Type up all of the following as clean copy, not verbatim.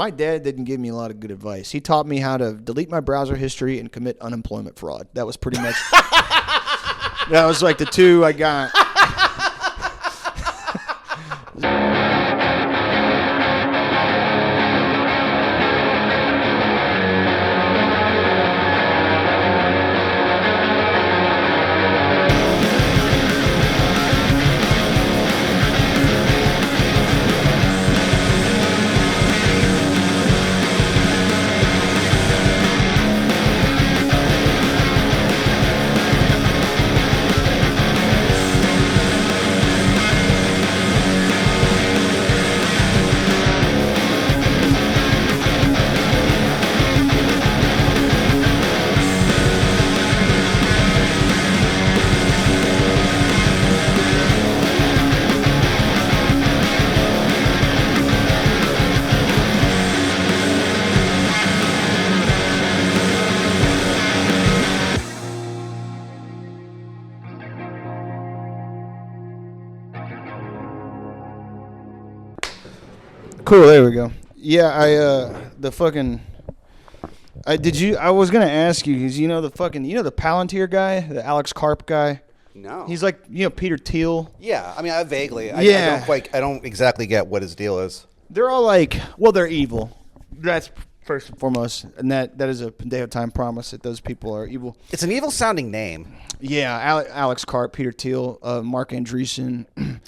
My dad didn't give me a lot of good advice. He taught me how to delete my browser history and commit unemployment fraud. That was pretty much. That was like the two I got. Cool, there we go. Yeah, I was gonna ask you because the Palantir guy, the Alex Karp guy. No. He's like Peter Thiel. Yeah, I mean, I vaguely. Yeah. I don't exactly get what his deal is. They're all like, well, they're evil. That's first and foremost, and that is a day of time promise that those people are evil. It's an evil sounding name. Yeah, Alex Karp, Peter Thiel, Mark Andreessen.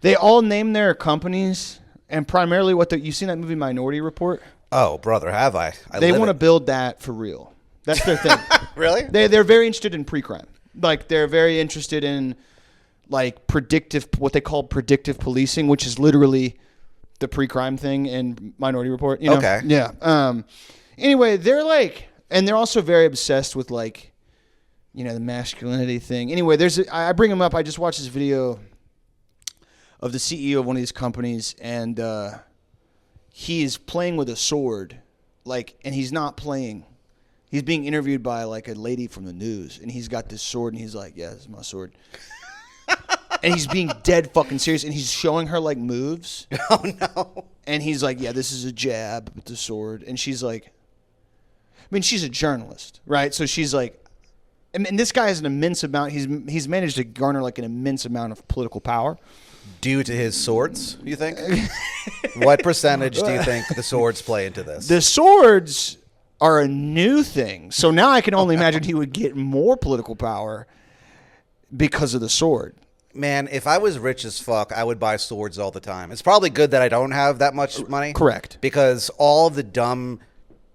They all name their companies. And primarily you've seen that movie Minority Report? Oh, brother, have I? They want to build that for real. That's their thing. Really? They're very interested in pre-crime. Like, they're very interested in, like, what they call predictive policing, which is literally the pre-crime thing in Minority Report. Okay. Yeah. Anyway, they're like, and they're also very obsessed with, like, the masculinity thing. Anyway, I bring them up. I just watched this video of the CEO of one of these companies, and he is playing with a sword, and he's not playing. He's being interviewed by, like, a lady from the news, and he's got this sword, and he's like, yeah, this is my sword. And he's being dead fucking serious, and he's showing her, like, moves. Oh, no. And he's like, yeah, this is a jab with the sword. And she's like, I mean, she's a journalist, right? So she's like, and this guy has an immense amount, he's managed to garner, like, an immense amount of political power. Due to his swords, you think? What percentage do you think the swords play into this? The swords are a new thing. So now I can only imagine he would get more political power because of the sword. Man, if I was rich as fuck, I would buy swords all the time. It's probably good that I don't have that much money. Correct. Because all of the dumb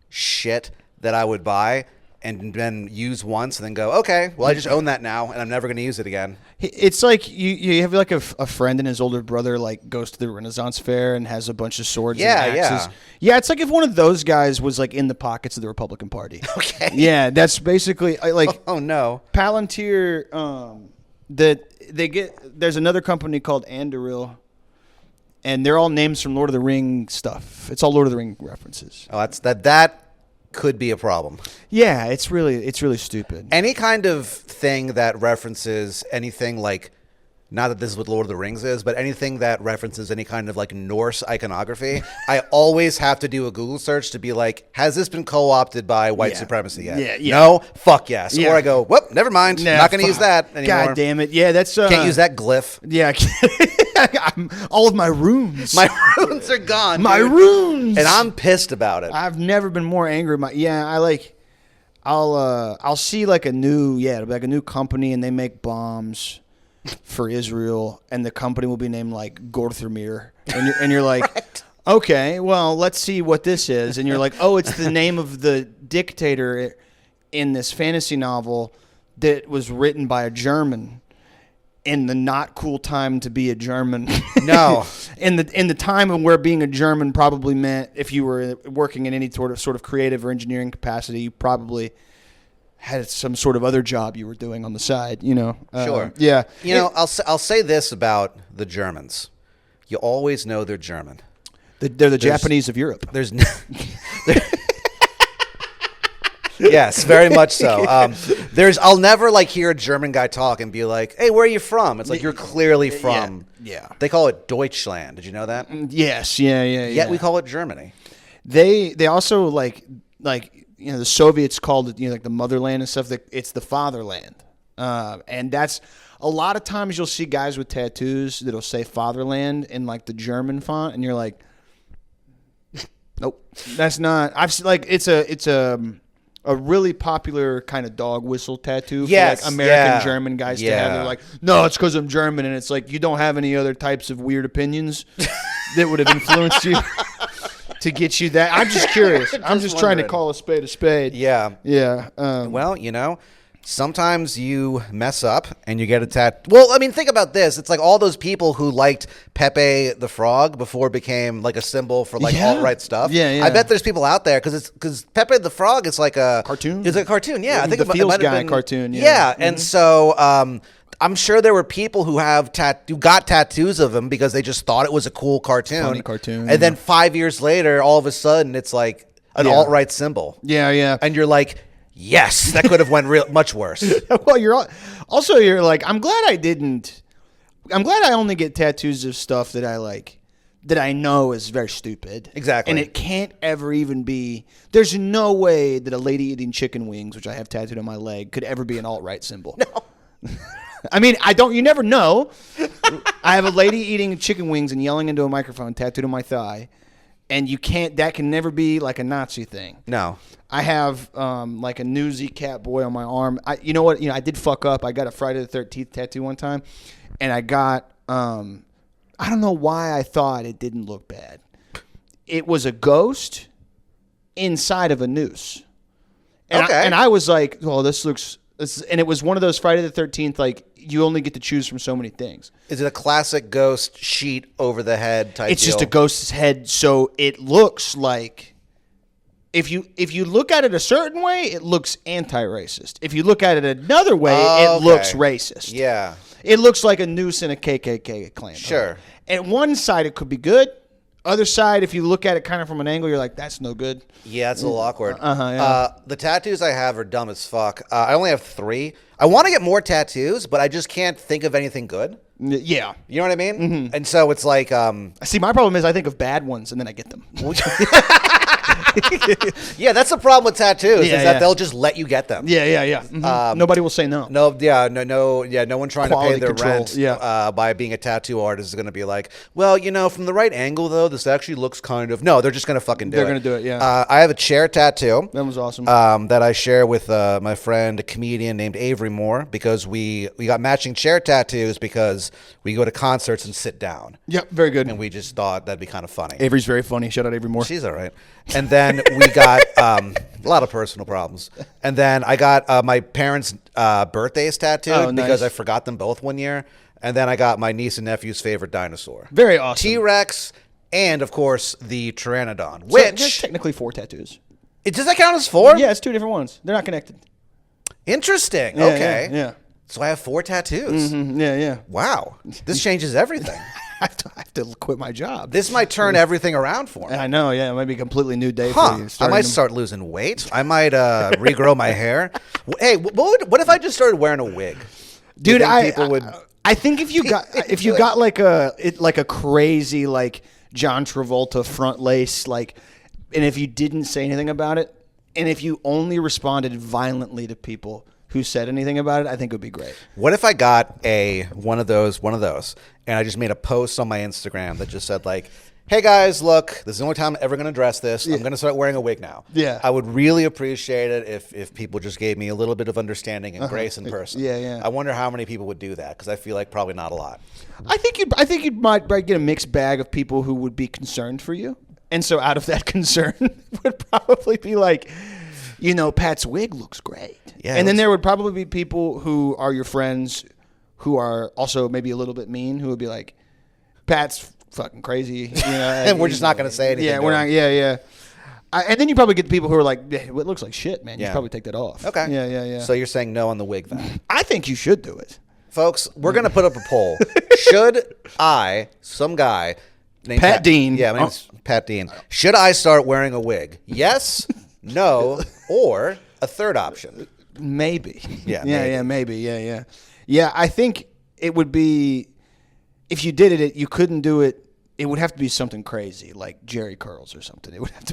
shit that I would buy and then use once and then go, okay, well, I just own that now, and I'm never going to use it again. It's like you have like a friend and his older brother like goes to the Renaissance fair and has a bunch of swords and axes. Yeah, it's like if one of those guys was like in the pockets of the Republican Party. Okay. Yeah, that's basically like. Oh no. Palantir, there's another company called Anduril, and they're all names from Lord of the Ring stuff. It's all Lord of the Ring references. Oh, that could be a problem. Yeah, it's really stupid. Any kind of thing that references anything like, not that this is what Lord of the Rings is, but anything that references any kind of like Norse iconography, I always have to do a Google search to be like, has this been co-opted by white supremacy yet? Yeah. No? Fuck yes. Yeah. Or I go, whoop, never mind. Nah, not going to use that anymore. God damn it. Yeah, that's... Can't use that glyph. Yeah. All of my runes. My runes are gone, My dude. runes. And I'm pissed about it. I've never been more angry. I'll see like a new company and they make bombs for Israel, and the company will be named like Gorthermir, and you're like, right. Okay, well, let's see what this is, and you're like, oh, it's the name of the dictator in this fantasy novel that was written by a German in the not cool time to be a German. No. in the time of where being a German probably meant if you were working in any sort of creative or engineering capacity, you probably had some sort of other job you were doing on the side, Sure. Yeah. I'll say this about the Germans. You always know they're German. They're the Japanese of Europe. There's no... Yes, very much so. I'll never like hear a German guy talk and be like, "Hey, where are you from?" It's like you're clearly from. Yeah. They call it Deutschland. Did you know that? Yes. Yeah. Yet we call it Germany. they also like the Soviets called it like the motherland and stuff. That it's the fatherland, and that's a lot of times you'll see guys with tattoos that'll say fatherland in like the German font, and you're like, nope, that's not. I've seen like it's a really popular kind of dog whistle tattoo for like American German guys to have. They're like, no, it's because I'm German, and it's like you don't have any other types of weird opinions that would have influenced you to get you that. I'm just curious. I'm just trying to call a spade a spade. Yeah. Yeah. Well, sometimes you mess up and you get a tattoo. Well, I mean, think about this. It's like all those people who liked Pepe the Frog before it became like a symbol for like alt-right stuff. Yeah. I bet there's people out there because Pepe the Frog is like a cartoon. It's a cartoon. Yeah, I think the Feels Guy cartoon. Yeah, and so I'm sure there were people who got tattoos of him because they just thought it was a cool cartoon. Funny cartoon. And then 5 years later, all of a sudden, it's like an alt-right symbol. Yeah. And you're like, yes, that could have went much worse. Well, you're like, I'm glad I only get tattoos of stuff that I like, that I know is very stupid. Exactly. And it can't ever even be, there's no way that a lady eating chicken wings, which I have tattooed on my leg, could ever be an alt-right symbol. No. I mean, you never know. I have a lady eating chicken wings and yelling into a microphone tattooed on my thigh. And that can never be like a Nazi thing. No. I have like a newsy cat boy on my arm. You know what? I did fuck up. I got a Friday the 13th tattoo one time. And I got, I don't know why I thought it didn't look bad. It was a ghost inside of a noose. And okay. And I was like, well, and it was one of those Friday the 13th, like, you only get to choose from so many things. Is it a classic ghost sheet over the head type It's deal? just a ghost's head, so it looks like, if you look at it a certain way, it looks anti-racist. If you look at it another way, it looks racist. Yeah. It looks like a noose in a KKK clan. Sure. At one side, it could be good. Other side, if you look at it kind of from an angle, you're like, that's no good. Yeah, it's a little awkward. Yeah. The tattoos I have are dumb as fuck. I only have 3. I want to get more tattoos, but I just can't think of anything good. Yeah. You know what I mean? Mm-hmm. And so it's like... See, my problem is I think of bad ones, and then I get them. Yeah, that's the problem with tattoos, is that they'll just let you get them. Yeah. Mm-hmm. Nobody will say no. No one trying Quality to pay their control. rent by being a tattoo artist is going to be like, well, from the right angle, though, this actually looks kind of... No, they're just going to fucking do it. They're going to do it, yeah. I have a chair tattoo. That was awesome. That I share with my friend, a comedian named Avery Moore, because we got matching chair tattoos because we go to concerts and sit down. Yep, very good. And we just thought that'd be kind of funny. Avery's very funny. Shout out Avery Moore. She's all right. And then we got a lot of personal problems. And then I got my parents' birthdays tattooed because I forgot them both one year. And then I got my niece and nephew's favorite dinosaur. Very awesome. T-Rex and, of course, the Pteranodon. So there's technically 4 tattoos. Does that count as 4? Yeah, it's 2 different ones. They're not connected. Interesting. Yeah, okay. Yeah. So I have 4 tattoos. Mm-hmm. Yeah. Wow. This changes everything. I have to quit my job. This might turn everything around for me. I know, yeah. It might be a completely new day for you. I might start losing weight. I might regrow my hair. Hey, what if I just started wearing a wig? Dude, I think if you got like a crazy like John Travolta front lace, like, and if you didn't say anything about it, and if you only responded violently to people who said anything about it, I think it would be great. What if I got one of those, and I just made a post on my Instagram that just said like, hey guys, look, this is the only time I'm ever going to dress this. Yeah. I'm going to start wearing a wig now. Yeah. I would really appreciate it if people just gave me a little bit of understanding and grace in person. Yeah. I wonder how many people would do that, because I feel like probably not a lot. I think you might get a mixed bag of people who would be concerned for you. And so out of that concern would probably be like, Pat's wig looks great. Yeah, and then there would probably be people who are your friends who are also maybe a little bit mean, who would be like, Pat's fucking crazy. And we're just not going to say anything. Yeah, we're not. Yeah. And then you probably get the people who are like, it looks like shit, man. You should probably take that off. Okay. Yeah. So you're saying no on the wig then? I think you should do it. Folks, we're going to put up a poll. Should some guy named Pat Dean. Yeah, my name's Pat Dean. Should I start wearing a wig? Yes, no, or a third option? Maybe. Maybe. Yeah, I think it would be, if you did it, you couldn't do it it would have to be something crazy, like Jerry curls or something. It would have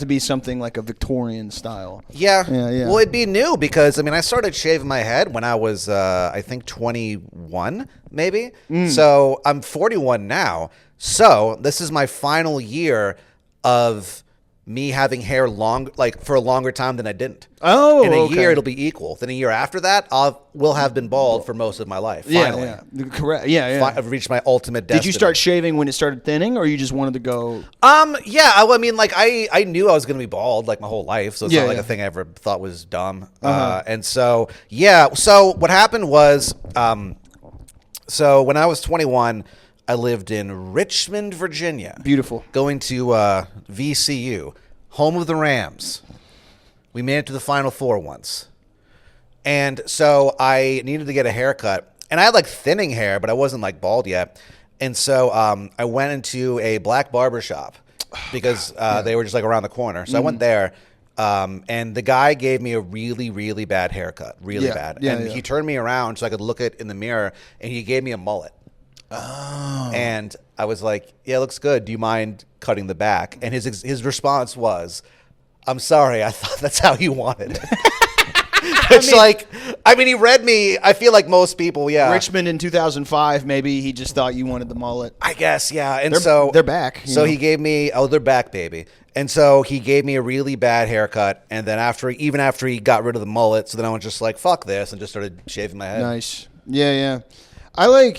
to be something like a Victorian style. Yeah. Yeah. Well, it'd be new because, I mean, I started shaving my head when I was, I think, 21, maybe. So I'm 41 now. So this is my final year of me having hair for a longer time than I didn't. Oh, in a okay. year, it'll be equal. Then a year after that, will have been bald for most of my life. Finally. Yeah. Correct. Yeah. I've reached my ultimate destiny. Did you start shaving when it started thinning, or you just wanted to go? Yeah. I mean, like I knew I was going to be bald like my whole life, so it's not like a thing I ever thought was dumb. And so So what happened was, so when I was 21, I lived in Richmond, Virginia. Beautiful. Going to VCU, home of the Rams. We made it to the Final Four once. And so I needed to get a haircut. And I had like thinning hair, but I wasn't like bald yet. And so I went into a black barber shop because they were just like around the corner. So I went there. And the guy gave me a really, really bad haircut. Really bad. And he turned me around so I could look it in the mirror. And he gave me a mullet. Oh. And I was like, yeah, it looks good. Do you mind cutting the back? And his response was, I'm sorry, I thought that's how you wanted it. He read me. I feel like most people, yeah. Richmond in 2005, maybe he just thought you wanted the mullet. I guess, yeah. And they're back. So he gave me, they're back, baby. And so he gave me a really bad haircut. And then after he got rid of the mullet, so then I was just like, fuck this, and just started shaving my head. Nice. Yeah. I don't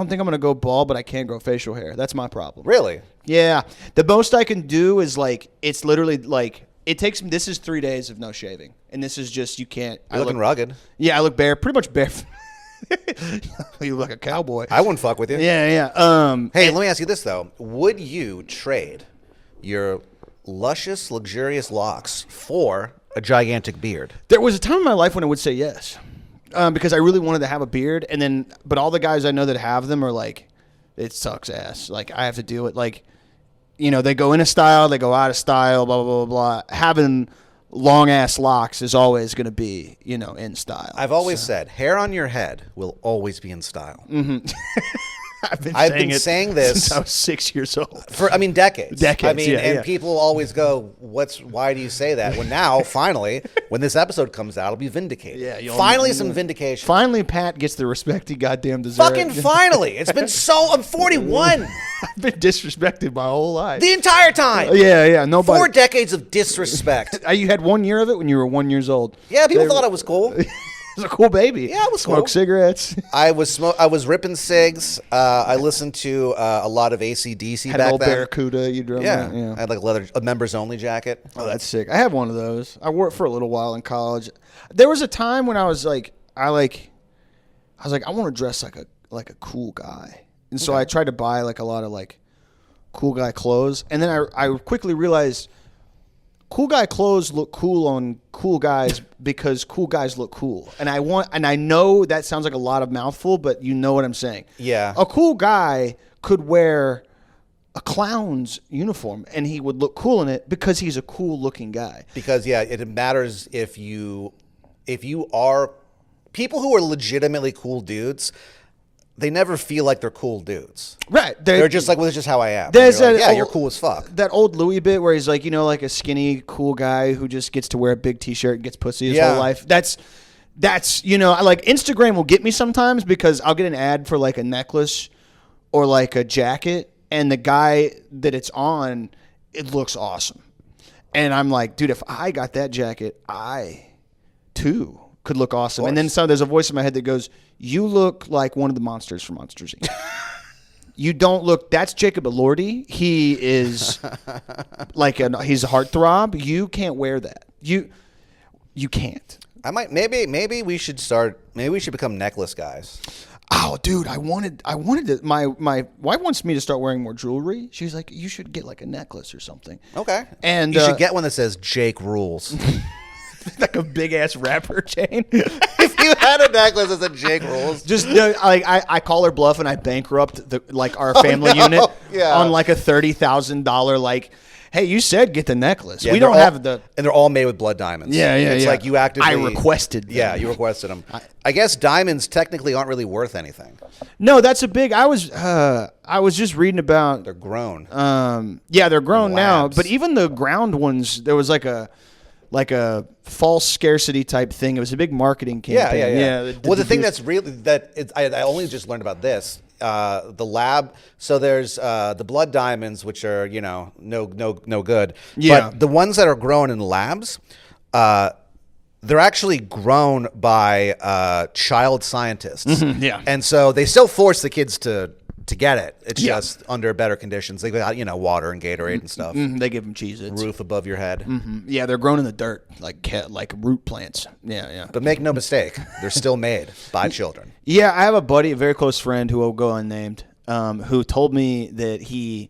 think I'm going to go bald, but I can't grow facial hair. That's my problem. Really? Yeah. The most I can do is like, it's literally like, this is 3 days of no shaving. And this is just, you can't. You're looking rugged. Yeah, I look pretty much bare. You look like a cowboy. I wouldn't fuck with you. Yeah. Hey, let me ask you this though. Would you trade your luscious, luxurious locks for a gigantic beard? There was a time in my life when I would say yes. Because I really wanted to have a beard, but all the guys I know that have them are like, it sucks ass. Like I have to deal with like, they go in a style, they go out of style, blah blah blah blah. Having long ass locks is always going to be, in style. I've always said, hair on your head will always be in style. Mm-hmm. I've been saying this since I was 6 years old. For decades. Decades. And people always go, why do you say that? Well, now finally, when this episode comes out, it'll be vindicated. Yeah, finally some vindication. Finally, Pat gets the respect he goddamn deserves. Fucking finally. It's been I'm 41. I've been disrespected my whole life. The entire time. Yeah. Nobody. 4 decades of disrespect. You had 1 year of it when you were 1 year old. Yeah, people thought I was cool. Was a cool baby. Yeah, I was Smoke cool. cigarettes. I was ripping cigs. I listened to a lot of AC/DC had back an old then. Barracuda you drove. Yeah. Yeah. I had like a members only jacket. Oh, that's sick. I have one of those. I wore it for a little while in college. There was a time when I was like, I want to dress like a cool guy, and so I tried to buy like a lot of like cool guy clothes, and then I quickly realized. Cool guy clothes look cool on cool guys because cool guys look cool. And I know that sounds like a lot of mouthful, but you know what I'm saying. Yeah. A cool guy could wear a clown's uniform and he would look cool in it because he's a cool looking guy. Because it matters if you are people who are legitimately cool dudes. They never feel like they're cool dudes. Right. They're just like, well, it's just how I am. You're cool as fuck. That old Louis bit where he's like, like a skinny, cool guy who just gets to wear a big T-shirt and gets pussy his whole life. That's like Instagram will get me sometimes because I'll get an ad for like a necklace or like a jacket and the guy that it's on, it looks awesome. And I'm like, dude, if I got that jacket, I too could look awesome. And then there's a voice in my head that goes, you look like one of the monsters from Monsters, Inc. You don't look. That's Jacob Elordi. He is he's a heartthrob. You can't wear that. You can't. I might. Maybe we should start. Maybe we should become necklace guys. Oh, dude, I wanted to. My wife wants me to start wearing more jewelry. She's like, you should get like a necklace or something. Okay. And you should get one that says Jake Rules. Like a big ass rapper chain. If you had a necklace as a Jake rules. Just like I call her bluff and I bankrupt our family unit on like a $30,000 like. Hey, you said get the necklace. Yeah, we don't have the, and they're all made with blood diamonds. It's like you actively. I requested them. Yeah, you requested them. I guess diamonds technically aren't really worth anything. No, that's a big. I was just reading about. They're grown. Yeah, they're grown now. But even the ground ones, there was like a false scarcity type thing. It was a big marketing campaign. Yeah. Well, the thing that's really I only just learned about this. The lab. So there's the blood diamonds, which are no good. Yeah. But the ones that are grown in labs, they're actually grown by child scientists. Yeah. And so they still force the kids to get it. It's just under better conditions. They got water and Gatorade and stuff. They give them Cheez-Its. Roof above your head. Yeah, they're grown in the dirt like root plants. Yeah. But make no mistake, they're still made by children. Yeah, I have a buddy, a very close friend who will go unnamed, who told me that he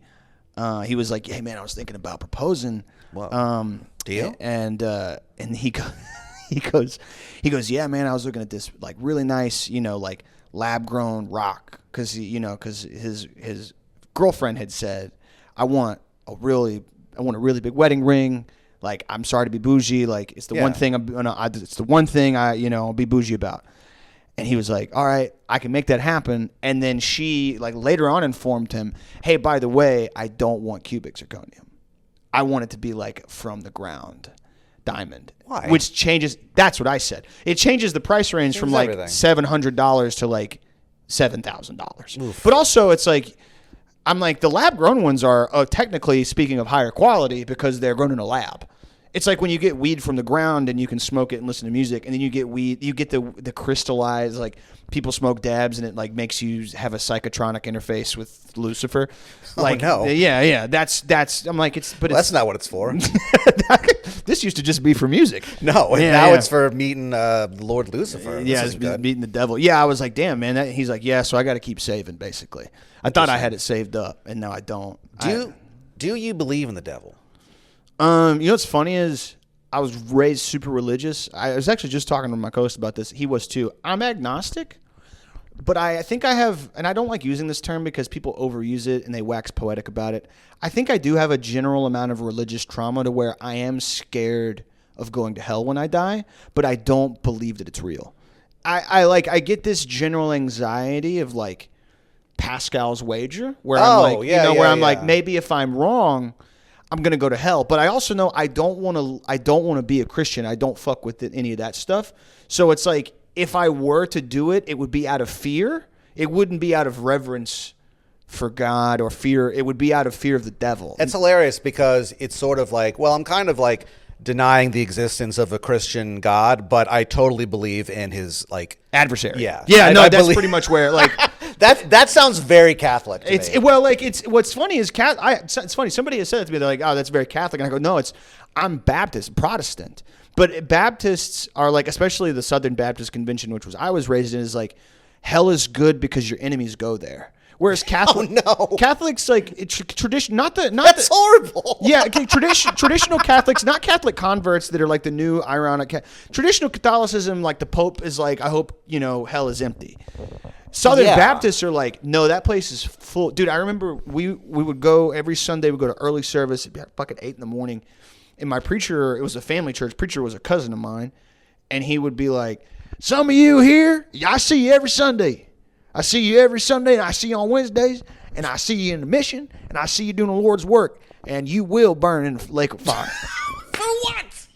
was like, "Hey man, I was thinking about proposing." Deal? And he goes, "Yeah, man, I was looking at this like really nice, like lab grown rock because his girlfriend had said, I want a really big wedding ring. Like, I'm sorry to be bougie. Like, it's the one thing it's the one thing I'll be bougie about." And he was like, all right, I can make that happen. And then she like later on informed him, hey, by the way, I don't want cubic zirconium. I want it to be like from the ground diamond. Why? Which changes, that's what I said. It changes the price range from like $700 to like $7,000. But also it's like, I'm like, the lab grown ones are technically speaking of higher quality because they're grown in a lab. It's like when you get weed from the ground and you can smoke it and listen to music, and then you get weed, you get the crystallized, like people smoke dabs and it like makes you have a psychotronic interface with Lucifer. Like, no. Yeah. That's, I'm like, That's not what it's for. This used to just be for music. No, now it's for meeting Lord Lucifer. Yeah, it's meeting the devil. Yeah, I was like, damn, man. He's like, yeah, so I got to keep saving, basically. I thought I had it saved up, and now I don't. Do you believe in the devil? What's funny is I was raised super religious. I was actually just talking to my co-host about this. He was too. I'm agnostic, but I think I have, and I don't like using this term because people overuse it and they wax poetic about it. I think I do have a general amount of religious trauma to where I am scared of going to hell when I die, but I don't believe that it's real. I get this general anxiety of like Pascal's wager where I'm like, like, maybe if I'm wrong, I'm going to go to hell. But I also know I don't want to be a Christian. I don't fuck with any of that stuff. So it's like, if I were to do it, it would be out of fear. It wouldn't be out of reverence for God or fear. It would be out of fear of the devil. It's hilarious because it's sort of like, well, I'm kind of like denying the existence of a Christian God, but I totally believe in his like adversary. Yeah. That's pretty much where like that sounds very Catholic to me. What's funny is it's funny. Somebody has said it to me. They're like, "Oh, that's very Catholic," and I go, "No, I'm Baptist, Protestant." But Baptists are like, especially the Southern Baptist Convention, which I was raised in, is like, hell is good because your enemies go there. Whereas Catholics like tradition, that's horrible. Yeah, traditional Catholics, not Catholic converts that are like the new ironic. Traditional Catholicism, like the Pope is like, I hope hell is empty. Southern Baptists are like, no, that place is full. Dude, I remember we would go every Sunday. We'd go to early service. It'd be like fucking 8 a.m. And my preacher, it was a family church. Preacher was a cousin of mine, and he would be like, "Some of you here, I see you every Sunday. I see you every Sunday, and I see you on Wednesdays, and I see you in the mission, and I see you doing the Lord's work, and you will burn in the lake of fire." For what?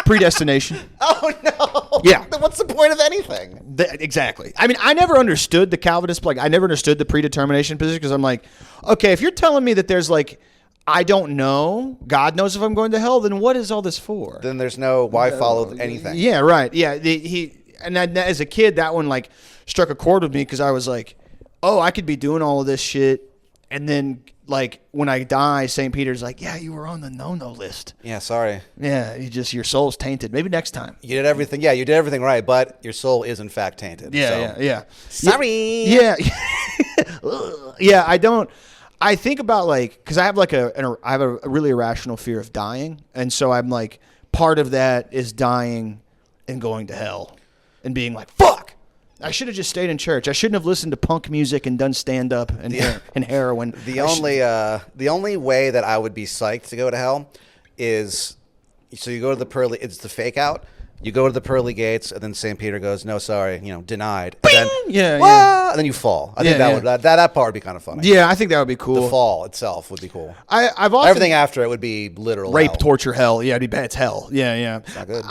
Predestination. Oh, no. Yeah. What's the point of anything? Exactly. I mean, I never understood the Calvinist, like, I never understood the predetermination position because I'm like, okay, if you're telling me that there's like, I don't know, God knows if I'm going to hell, then what is all this for? Then there's no why follow anything. Yeah, right. Yeah. As a kid, that one like struck a chord with me because I was like, oh, I could be doing all of this shit. And then like when I die, St. Peter's like, yeah, you were on the no-no list. Yeah, sorry. Yeah, your soul's tainted. Maybe next time. You did everything. Yeah, you did everything right, but your soul is in fact tainted. Yeah. Sorry. Yeah. Yeah, I think about like, because I have like I have a really irrational fear of dying, and so I'm like, part of that is dying and going to hell. and being like, fuck, I should have just stayed in church. I shouldn't have listened to punk music and done stand-up and heroin. The only way that I would be psyched to go to hell is, so you go to the pearly, it's the fake out. You go to the pearly gates, and then St. Peter goes, "No, sorry, denied." And then, and then you fall. I think that part would be kind of funny. Yeah, I think that would be cool. The fall itself would be cool. I've often, everything after it would be literal rape, hell. Torture, hell. Yeah, it'd be bad. It's hell. Yeah. It's not good.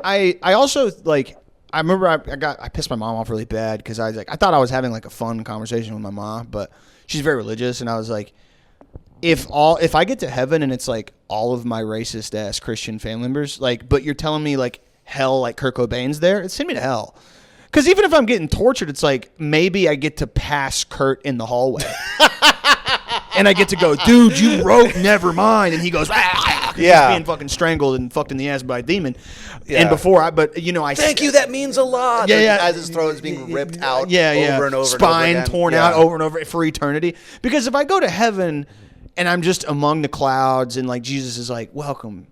I also like. I remember I pissed my mom off really bad because I thought I was having like a fun conversation with my mom, but she's very religious, and I was like, if I get to heaven and it's like all of my racist ass Christian family members, like, but you're telling me like hell, like Kurt Cobain's there, send me to hell. Because even if I'm getting tortured, it's like maybe I get to pass Kurt in the hallway. And I get to go, dude, you wrote Nevermind. And he goes, he's being fucking strangled and fucked in the ass by a demon. Yeah. And before I thank you, that means a lot. Yeah. As his throat is being ripped out over and over. Spine and over torn out over and over for eternity. Because if I go to heaven and I'm just among the clouds and like Jesus is like, welcome,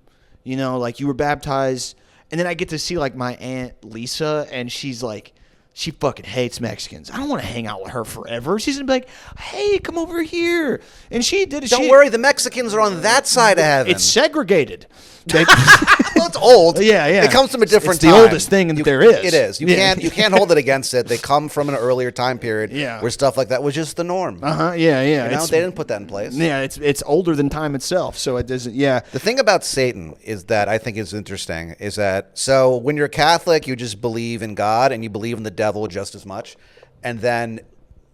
like you were baptized. And then I get to see like my Aunt Lisa, and she's like, she fucking hates Mexicans. I don't want to hang out with her forever. She's gonna be like, hey, come over here. And she did it. Don't worry, the Mexicans are on that side of heaven. It's segregated. Well, it's old. Yeah. It comes from a different time. It's the oldest thing there is. It is. You can't hold it against it. They come from an earlier time period where stuff like that was just the norm. Yeah. They didn't put that in place. Yeah, it's older than time itself, so it doesn't. Yeah. The thing about Satan is that I think is interesting is that so when you're Catholic, you just believe in God and you believe in the devil just as much, and then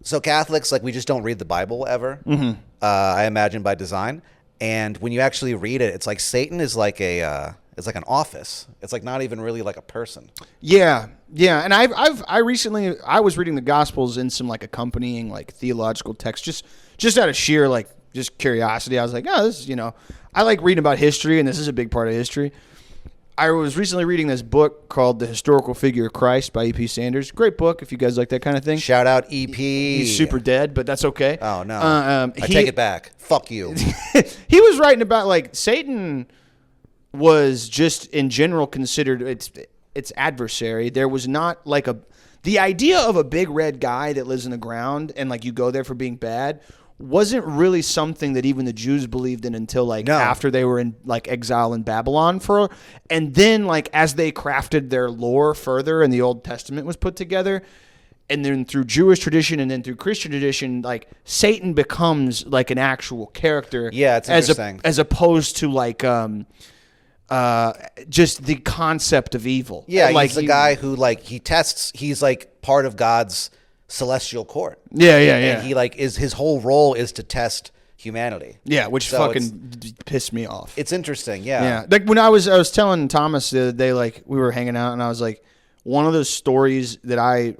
so Catholics we just don't read the Bible ever. Mm-hmm. I imagine by design. And when you actually read it, it's like Satan is like it's like an office. It's like not even really like a person. Yeah. And I recently was reading the Gospels in some like accompanying like theological text, just out of sheer like just curiosity. I was like, oh, this is I like reading about history, and this is a big part of history. I was recently reading this book called The Historical Figure of Christ by E.P. Sanders. Great book if you guys like that kind of thing. Shout out E.P. He's super dead, but that's okay. Oh, no. I take it back. Fuck you. He was writing about, like, Satan was just in general considered its adversary. There was not, like, the idea of a big red guy that lives in the ground and, like, you go there for being bad wasn't really something that even the Jews believed in until after they were in like exile in Babylon and then like as they crafted their lore further and the Old Testament was put together, and then through Jewish tradition and then through Christian tradition, like Satan becomes like an actual character. Yeah, it's interesting. As opposed to like just the concept of evil. Yeah, like he's a guy who like he's like part of God's celestial court. Yeah. And he like his whole role is to test humanity. Yeah, which fucking pissed me off. It's interesting. Yeah. Yeah. Like when I was telling Thomas the other day, like we were hanging out and I was like, one of those stories that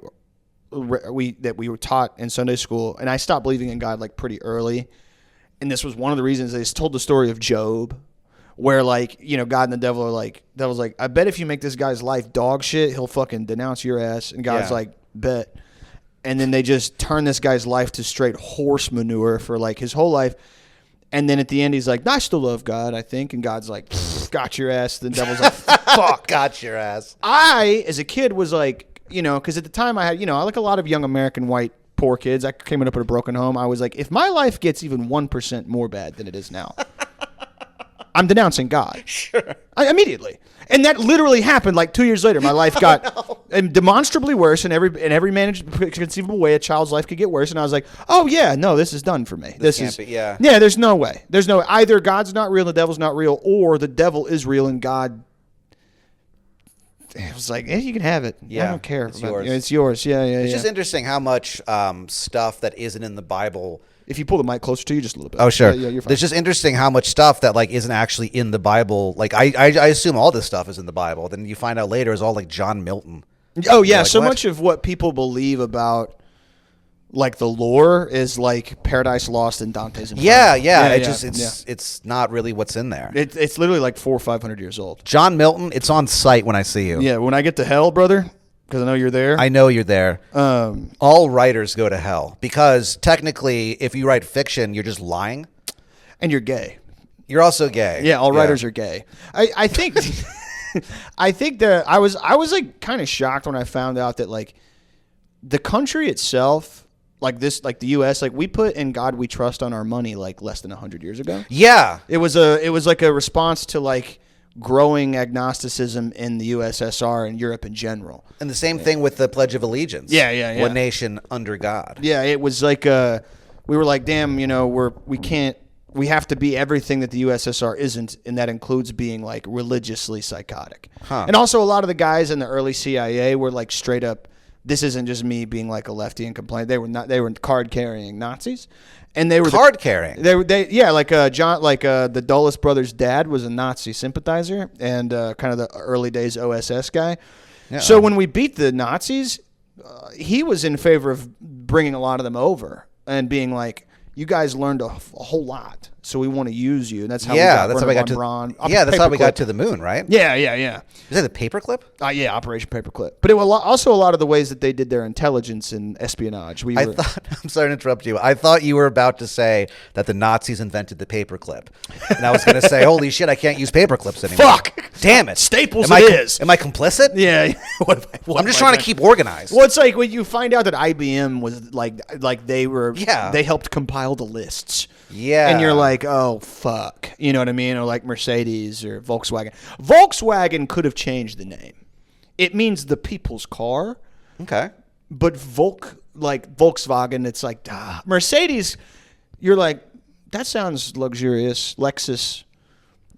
we were taught in Sunday school, and I stopped believing in God like pretty early. And this was one of the reasons they told the story of Job, where like, God and the devil are like, devil's like, I bet if you make this guy's life dog shit, he'll fucking denounce your ass. And God's like, bet. And then they just turn this guy's life to straight horse manure for like his whole life. And then at the end, he's like, I still love God, I think. And God's like, got your ass. The devil's like, fuck. Got your ass. I, as a kid, was like, because at the time I had, I like a lot of young American white poor kids. I came up in a broken home. I was like, if my life gets even 1% more bad than it is now, I'm denouncing God. Sure. Immediately. And that literally happened like 2 years later. My life got demonstrably worse in every managed conceivable way. A child's life could get worse. And I was like, oh, yeah, no, this is done for me. This is, yeah, there's no way. There's no way. Either God's not real, the devil's not real, or the devil is real and God. It was like, you can have it. Yeah, I don't care. It's yours. It's yours. Yeah. It's just interesting how much stuff that isn't in the Bible. If you pull the mic closer to you just a little bit. Oh, sure. Yeah, you're fine. It's just interesting how much stuff that like isn't actually in the Bible. Like I assume all this stuff is in the Bible. Then you find out later is all like John Milton. Oh yeah, like, so what? much of what people believe about like the lore is like Paradise Lost and Dante's Inferno. Yeah. It's not really what's in there. It's literally like 400 or 500 years old. John Milton, it's on site when I see you. Yeah, when I get to hell, brother. Because I know you're there. I know you're there. All writers go to hell because technically, if you write fiction, you're just lying. And you're gay. You're also gay. Yeah, all writers are gay. I think I think that I was like kind of shocked when I found out that like the country itself, like the U.S., like we put "In God We Trust" on our money like less than 100 years ago. Yeah. It was like a response to like growing agnosticism in the USSR and Europe in general. And the same thing with the Pledge of Allegiance. Yeah. One nation under God. Yeah, it was like we were like, damn, we have to be everything that the USSR isn't, and that includes being like religiously psychotic. Huh. And also a lot of the guys in the early CIA were like straight up, this isn't just me being like a lefty and complaining. They were card carrying Nazis. And they were card carrying. The Dulles brothers' dad was a Nazi sympathizer and kind of the early days OSS guy. Yeah. So when we beat the Nazis, he was in favor of bringing a lot of them over and being like, you guys learned a whole lot, so we want to use you. And that's how we got that's how we got to the moon, right? Yeah. Is that the paperclip? Yeah, Operation Paperclip. But it was also a lot of the ways that they did their intelligence and espionage. I'm sorry to interrupt you. I thought you were about to say that the Nazis invented the paperclip. And I was going to say, holy shit, I can't use paperclips anymore. Fuck! Damn it. Staples Am I complicit? Yeah. I'm just trying to keep organized. Well, it's like when you find out that IBM was like they helped compile the lists. Yeah. And you're like, oh, fuck. You know what I mean? Or like Mercedes or Volkswagen. Volkswagen could have changed the name. It means the people's car. Okay. But Volkswagen, it's like, Mercedes, you're like, that sounds luxurious. Lexus,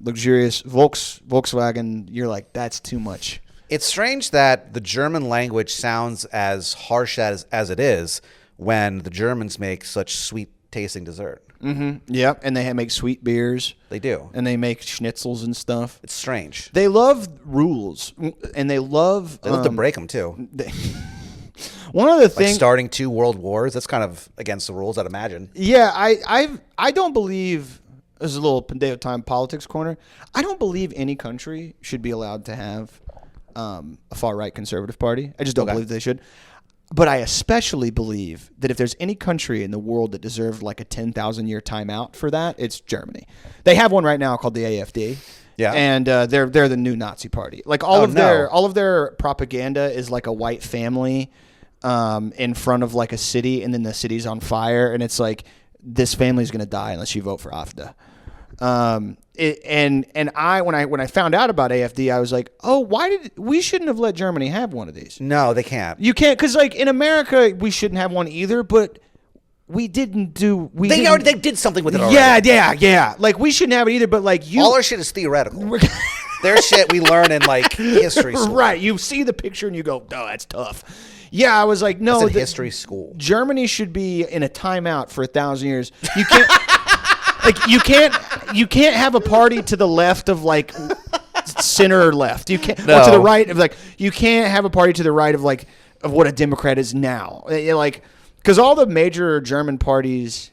luxurious. Volkswagen, you're like, that's too much. It's strange that the German language sounds as harsh as it is when the Germans make such sweet tasting dessert. Mm-hmm. Yep, and they make sweet beers. They do. And they make schnitzels and stuff. It's strange. They love rules, and they love to break them, too. One of the things... Like starting 2 world wars, that's kind of against the rules, I'd imagine. Yeah, I don't believe... This is a little Pandeo Time politics corner. I don't believe any country should be allowed to have a far-right conservative party. I just don't believe they should. But I especially believe that if there's any country in the world that deserved like a 10,000-year timeout for that, it's Germany. They have one right now called the AfD. Yeah. And they're the new Nazi party. Like all of their propaganda is like a white family in front of like a city, and then the city's on fire, and it's like this family's going to die unless you vote for AfD. When I found out about AfD, I was like, oh, we shouldn't have let Germany have one of these. No, they can't. You can't, because like in America, we shouldn't have one either, but we didn't do. They did something with it already. Yeah. Like we shouldn't have it either, but like all our shit is theoretical. Their shit we learn in like history school. Right. You see the picture and you go, oh, that's tough. Yeah, I was like, no. That's in history school. Germany should be in a timeout for 1,000 years. You can't. Like you can't have a party to the left of like center left. You can't or to the right of like you can't have a party to the right of like of what a Democrat is now. Like because all the major German parties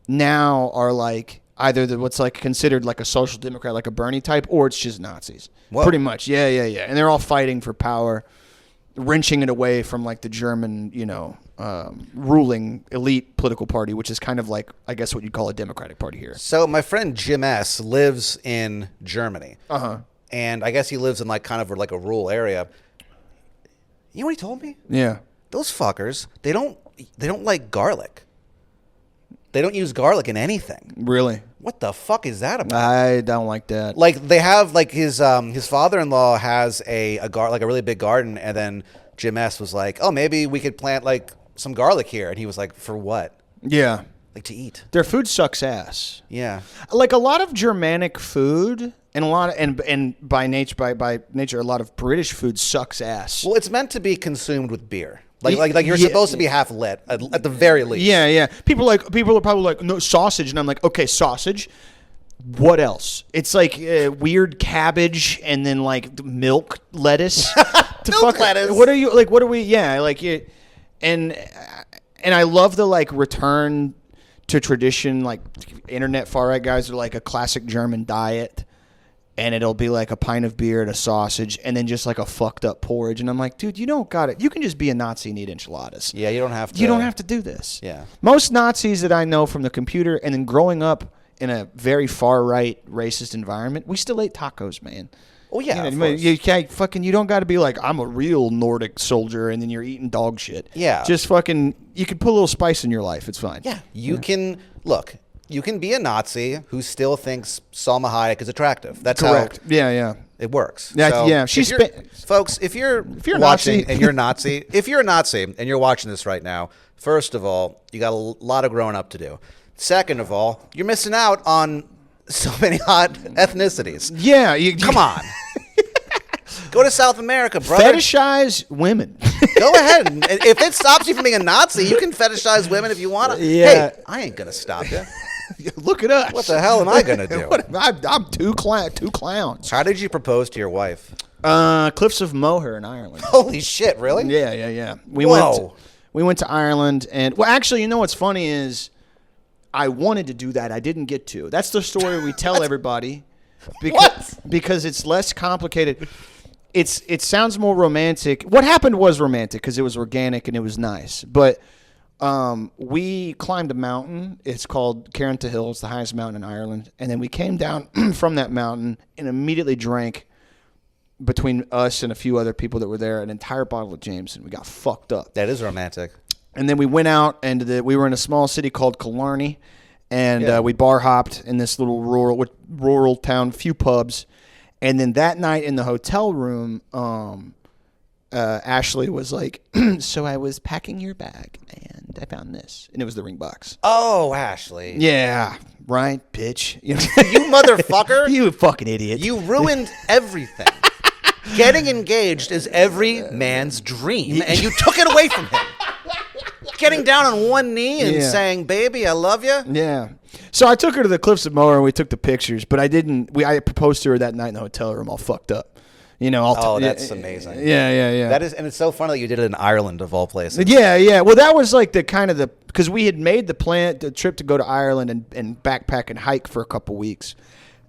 now are like either what's like considered like a social democrat, like a Bernie type, or it's just Nazis. Whoa. Pretty much. Yeah. And they're all fighting for power, wrenching it away from like the German, ruling elite political party, which is kind of like, I guess, what you'd call a Democratic Party here. So my friend Jim S. lives in Germany. Uh-huh. And I guess he lives in like kind of like a rural area. You know what he told me? Yeah. Those fuckers, they don't like garlic. They don't use garlic in anything. Really? What the fuck is that about? I don't like that. Like they have like his father-in-law has a really big garden, and then Jim S. was like, oh, maybe we could plant like some garlic here, and he was like, for what? Yeah. Like to eat. Their food sucks ass. Yeah. Like a lot of Germanic food and a lot of, and by nature a lot of British food sucks ass. Well, it's meant to be consumed with beer. Like you're supposed to be half lit at the very least. Yeah. People are probably like, no, sausage, and I'm like, okay, sausage. What else? It's like weird cabbage and then like milk lettuce. Lettuce. What are you like? What are we? Yeah, like it, and I love the like return to tradition. Like internet far right guys are like a classic German diet. And it'll be like a pint of beer and a sausage and then just like a fucked up porridge. And I'm like, dude, you don't got it. You can just be a Nazi and eat enchiladas. Yeah, you don't have to. You don't have to do this. Yeah. Most Nazis that I know from the computer and then growing up in a very far right racist environment, we still ate tacos, man. Oh yeah, You of know, course. you can't fucking. You don't got to be like, I'm a real Nordic soldier, and then you're eating dog shit. Yeah. Just fucking. You can put a little spice in your life. It's fine. Yeah, you can look. You can be a Nazi who still thinks Salma Hayek is attractive. That's Correct. how Yeah. it works. Yeah, So yeah. folks, if you're a watching Nazi. and you're Nazi, if you're a Nazi and you're watching this right now, first of all, you got a lot of growing up to do. Second of all, you're missing out on so many hot ethnicities. Yeah. Come on. Go to South America, brother. Fetishize women. Go ahead. And if it stops you from being a Nazi, you can fetishize women if you want to. Yeah. Hey, I ain't going to stop you. Look at us. What the hell am I going to do? I'm two clowns. How did you propose to your wife? Cliffs of Moher in Ireland. Holy shit, really? Yeah. Whoa. We went to Ireland, and well, actually, you know what's funny is I wanted to do that. I didn't get to. That's the story we tell everybody. Because it's less complicated. It sounds more romantic. What happened was romantic because it was organic and it was nice. But we climbed a mountain. It's called Carranta Hill. It's the highest mountain in Ireland. And then we came down from that mountain and immediately drank, between us and a few other people that were there, an entire bottle of Jameson. We got fucked up. That is romantic. And then we went out and we were in a small city called Killarney. And we bar hopped in this little rural town, few pubs. And then that night in the hotel room, Ashley was like, so I was packing your bag and I found this. And it was the ring box. Oh, Ashley. Yeah, right, bitch. You motherfucker. You fucking idiot. You ruined everything. Getting engaged is every man's dream, and you took it away from him. Getting down on one knee and saying, baby, I love you. Yeah. So I took her to the Cliffs of Moher and we took the pictures, but I didn't. I proposed to her that night in the hotel room, all fucked up. You know. That's amazing. Yeah. That is, and it's so funny that you did it in Ireland of all places. Yeah. Well, that was like because we had made the trip to go to Ireland and backpack and hike for a couple weeks,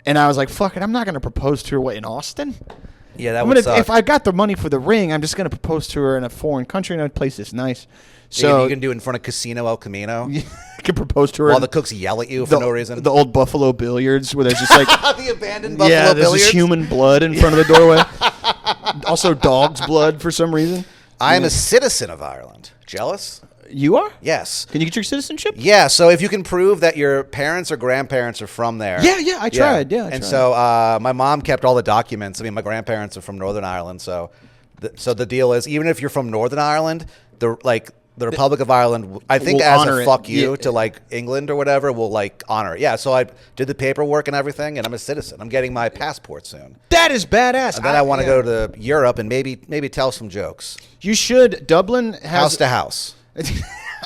and I was like, fuck it, I'm not gonna propose to her in Austin. Yeah, that would suck. If I got the money for the ring, I'm just gonna propose to her in a foreign country in a place that's nice. So you can do it in front of Casino El Camino. You can propose to her while the cooks yell at you for no reason. The old Buffalo Billiards where there's just like the abandoned Buffalo Billiards. There's human blood in front of the doorway. Also dog's blood for some reason. I am a citizen of Ireland. Jealous? You are? Yes. Can you get your citizenship? Yeah, so if you can prove that your parents or grandparents are from there. Yeah, I tried. And so my mom kept all the documents. I mean, my grandparents are from Northern Ireland, so the deal is, even if you're from Northern Ireland, the Republic of Ireland, I think, as a fuck you to like England or whatever, will like honor it. Yeah, so I did the paperwork and everything, and I'm a citizen. I'm getting my passport soon. That is badass. And then I want to go to Europe and maybe tell some jokes. You should. Dublin has house to house.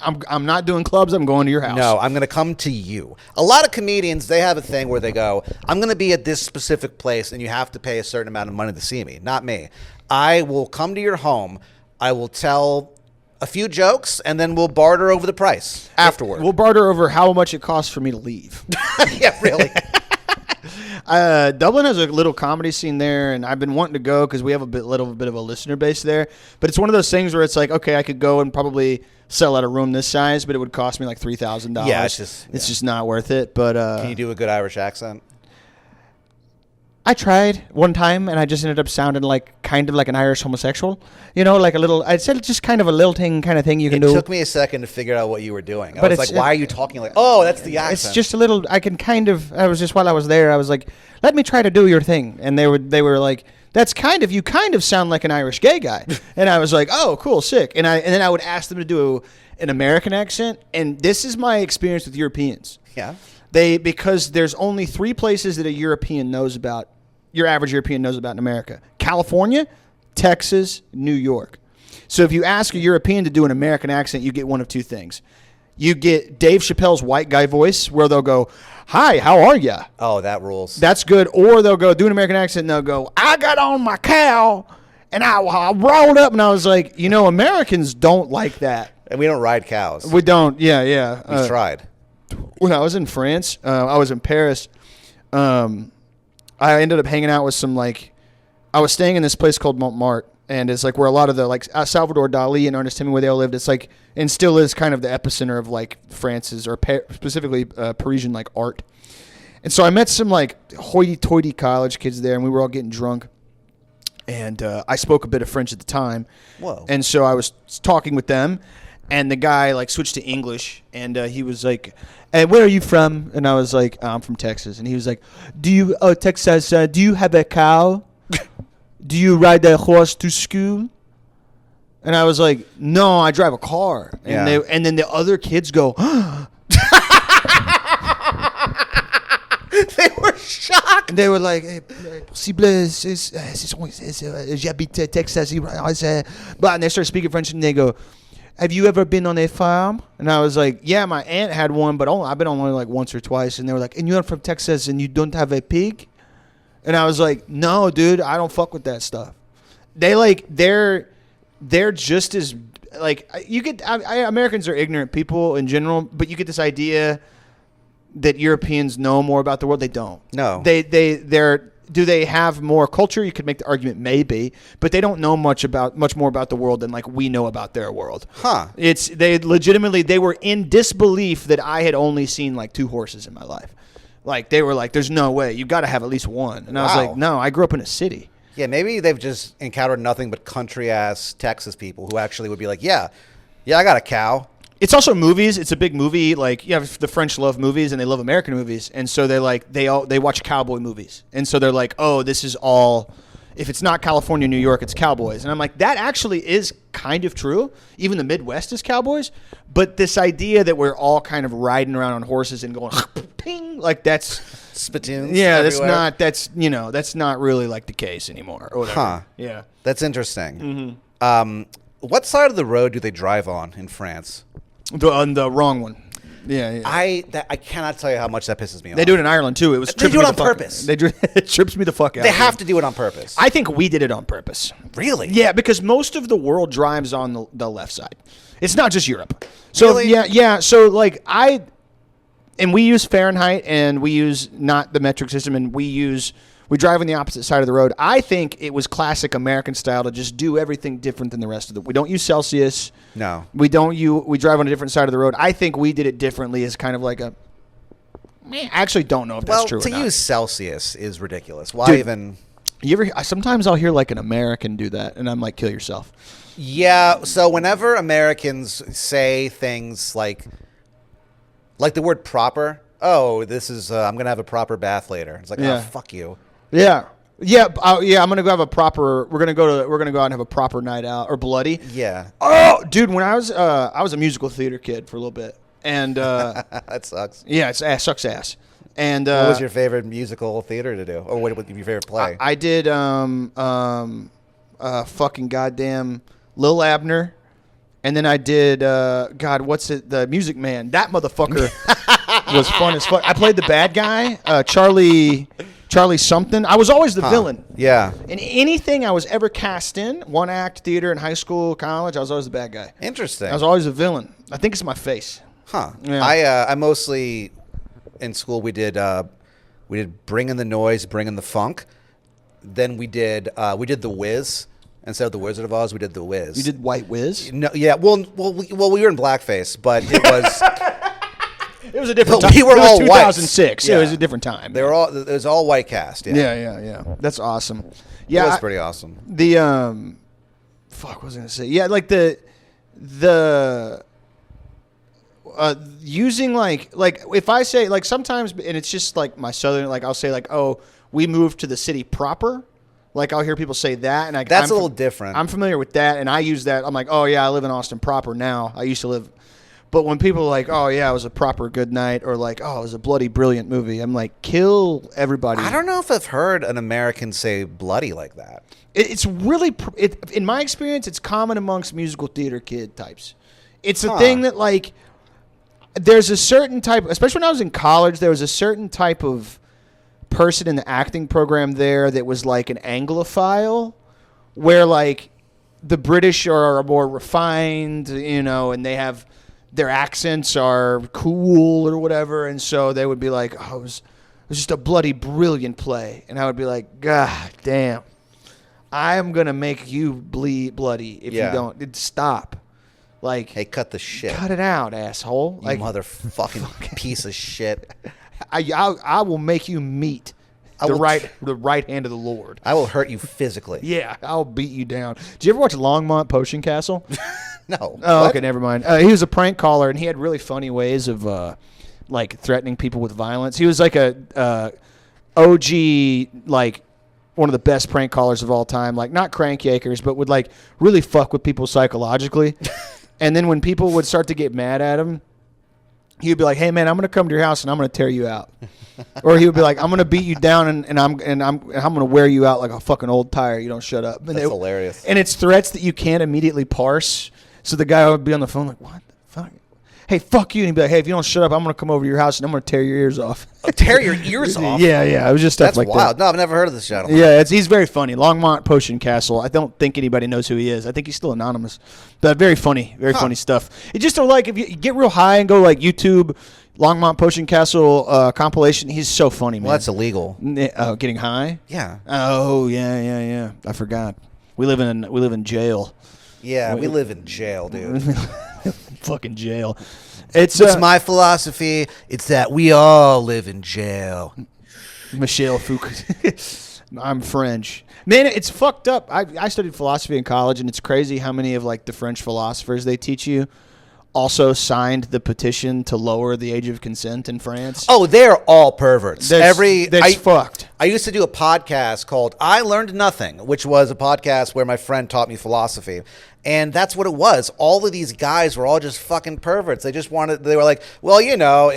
I'm not doing clubs. I'm going to your house. No, I'm going to come to you. A lot of comedians, they have a thing where they go, I'm going to be at this specific place, and you have to pay a certain amount of money to see me. Not me. I will come to your home. I will tell a few jokes, and then we'll barter over the price afterward. We'll barter over how much it costs for me to leave. Yeah, really. Dublin has a little comedy scene there, and I've been wanting to go because we have little bit of a listener base there. But it's one of those things where it's like, okay, I could go and probably sell out a room this size, but it would cost me like $3,000. Yeah, it's just not worth it. But can you do a good Irish accent? I tried one time, and I just ended up sounding kind of like an Irish homosexual. You know, like a little. I said just kind of a lilting kind of thing you can do. It took me a second to figure out what you were doing. I was like, why are you talking like? Oh, that's the accent. It's just a little. I can kind of. I was just while I was there. I was like, let me try to do your thing, and they were like, that's kind of, you kind of sound like an Irish gay guy, and I was like, oh, cool, sick, and then I would ask them to do an American accent, and this is my experience with Europeans. Yeah. Because there's only 3 places that a European knows about, your average European knows about in America: California, Texas, New York. So if you ask a European to do an American accent, you get one of 2 things. You get Dave Chappelle's white guy voice, where they'll go, hi, how are ya? Oh, that rules. That's good. Or they'll go do an American accent, and they'll go, I got on my cow, and I rolled up, and I was like, Americans don't like that. And we don't ride cows. We don't. Yeah. We tried. When I was in France, I was in Paris. I ended up hanging out with some I was staying in this place called Montmartre, and it's where a lot of the Salvador Dali and Ernest Hemingway, they all lived. It's and still is kind of the epicenter of France's, or specifically Parisian art. And so I met some hoity-toity college kids there, and we were all getting drunk. and I spoke a bit of French at the time. Whoa. And so I was talking with them, and the guy like switched to English, and he was like, "And where are you from?" And I was like, "I'm from Texas." And he was like, Texas, do you have a cow? Do you ride a horse to school?" And I was like, "No, I drive a car." And and then the other kids go, They were shocked. and they were like, "Possible, j'habite Texas." But and they started speaking French, and they go, "Have you ever been on a farm?" And I was like, "Yeah, my aunt had one, but I've been on one like once or twice." And they were like, "And you're from Texas, and you don't have a pig?" And I was like, "No, dude, I don't fuck with that stuff." They're just as like you get. Americans are ignorant people in general, but you get this idea that Europeans know more about the world. They don't. No. Do they have more culture? You could make the argument maybe, but they don't know much more about the world than like we know about their world. Huh. They were in disbelief that I had only seen like 2 horses in my life. Like they were like, "There's no way. You got to have at least one." And I was like, "No, I grew up in a city." Yeah, maybe they've just encountered nothing but country-ass Texas people who actually would be like, yeah, I got a cow. It's also movies. It's a big movie. Like, yeah, the French love movies and they love American movies, and so they watch cowboy movies, and so they're like, "Oh, this is all. If it's not California, New York, it's cowboys." And I'm like, that actually is kind of true. Even the Midwest is cowboys, but this idea that we're all kind of riding around on horses and going, ping, like that's. Spittoons. Yeah, everywhere. that's not really like the case anymore. Or whatever. Huh. Yeah. That's interesting. What side of the road do they drive on in France? On the wrong one. Yeah. I cannot tell you how much that pisses me off. They do it in Ireland too. They do it on purpose. It trips me the fuck out. They have to do it on purpose. I think we did it on purpose. Really? Yeah, because most of the world drives on the left side. It's not just Europe. So Really? yeah. So like and we use Fahrenheit, and we use not the metric system, and we drive on the opposite side of the road. I think it was classic American style to just do everything different than the rest of we don't use Celsius. No. We drive on a different side of the road. I think we did it differently as kind of like I actually don't know if that's true or not. To use Celsius is ridiculous. Why Dude, even? Sometimes I'll hear like an American do that, and I'm like, kill yourself. Yeah, so whenever Americans say things like the word proper, this is, I'm going to have a proper bath later. It's like, Yeah. oh, fuck you. Yeah. Yeah, I'm gonna go have a proper. We're gonna go out and have a proper night out or bloody. Yeah. Oh, dude, when I was a musical theater kid for a little bit, and That sucks. yeah, it sucks ass. And What was your favorite musical theater to do? Or what was your favorite play? I did fucking goddamn Lil Abner, and then I did what's it? The Music Man. That motherfucker was fun as fuck. I played the bad guy, Charlie something. I was always the villain. Yeah. In anything I was ever cast in, one act, theater, in high school, college, I was always the bad guy. Interesting. I was always a villain. I think it's my face. Huh. Yeah. I mostly, in school, we did Bring in the Noise, Bring in the Funk. Then we did The Wiz. Instead of The Wizard of Oz, we did The Wiz. You did White Wiz? No, yeah. Well, we were in blackface, but it was... It was a different But time. we were it was all 2006. white. It was Yeah. a different time. It was all white cast. Yeah. Yeah. That's awesome. Yeah, It was pretty awesome. The what was I gonna say? Yeah, like the using like if I say like sometimes, and it's just like my southern, like I'll say like, oh, we moved to the city proper. Like I'll hear people say that, and That's a little different. I'm familiar with that, and I use that. I'm like, oh yeah, I live in Austin proper now. I used to live. But when people are like, oh, yeah, it was a proper good night, or like, oh, it was a bloody brilliant movie, I'm like, kill everybody. I don't know if I've heard an American say bloody like that. It's really, in my experience, it's common amongst musical theater kid types. It's a thing that, like, there's a certain type, especially when I was in college, there was a certain type of person in the acting program there that was like an Anglophile, where, like, the British are more refined, and they have... their accents are cool or whatever, and so they would be like, oh, it was just a bloody brilliant play. And I would be like, God damn, I'm going to make you bleed bloody if you don't. Stop. Like, Hey, cut the shit. Cut it out, asshole. You motherfucking piece of shit. I will make you meat. The right hand of the Lord. I will hurt you physically. Yeah, I'll beat you down. Did you ever watch Longmont Potion Castle? No. Oh, What? okay, never mind. He was a prank caller, and he had really funny ways of like threatening people with violence. He was like a OG, like one of the best prank callers of all time. Like not crank yakers, but would like really fuck with people psychologically. And then when people would start to get mad at him, he would be like, "Hey man, I'm gonna come to your house and I'm gonna tear you out," or he would be like, "I'm gonna beat you down and I'm gonna wear you out like a fucking old tire. You don't shut up." And That's hilarious. And it's threats that you can't immediately parse. So the guy would be on the phone like, "What the fuck? Hey, fuck you!" And he'd be like, "Hey, if you don't shut up, I'm gonna come over to your house and I'm gonna tear your ears off." Tear your ears off? Yeah. It was just stuff That's like wild. that. No, I've never heard of this gentleman. Yeah, he's very funny. Longmont Potion Castle. I don't think anybody knows who he is. I think he's still anonymous. But very funny stuff. It just like if you get real high and go like YouTube Longmont Potion Castle compilation. He's so funny, man. Well, that's illegal. Getting high? Yeah. Oh yeah. I forgot. We live in jail. Yeah, we live in jail, dude. Fucking jail. It's What's my philosophy? It's that we all live in jail. Michel Foucault. I'm French. Man, it's fucked up. I studied philosophy in college, and it's crazy how many of like the French philosophers they teach you also signed the petition to lower the age of consent in France. Oh, they're all perverts. That's fucked. I used to do a podcast called I Learned Nothing, which was a podcast where my friend taught me philosophy. And that's what it was. All of these guys were all just fucking perverts. They were like, well, you know,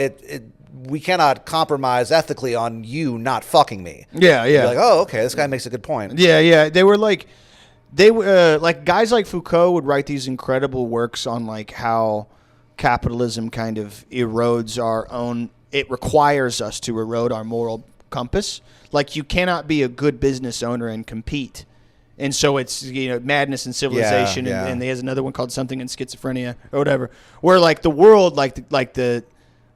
we cannot compromise ethically on you not fucking me. Yeah. You're like, oh, okay, this guy makes a good point. Yeah. They were like, like guys like Foucault would write these incredible works on like how capitalism kind of erodes our own. It requires us to erode our moral compass. Like you cannot be a good business owner and compete. And so it's, Madness and Civilization, Yeah. and he has another one called Something in Schizophrenia or whatever, where like the world, like the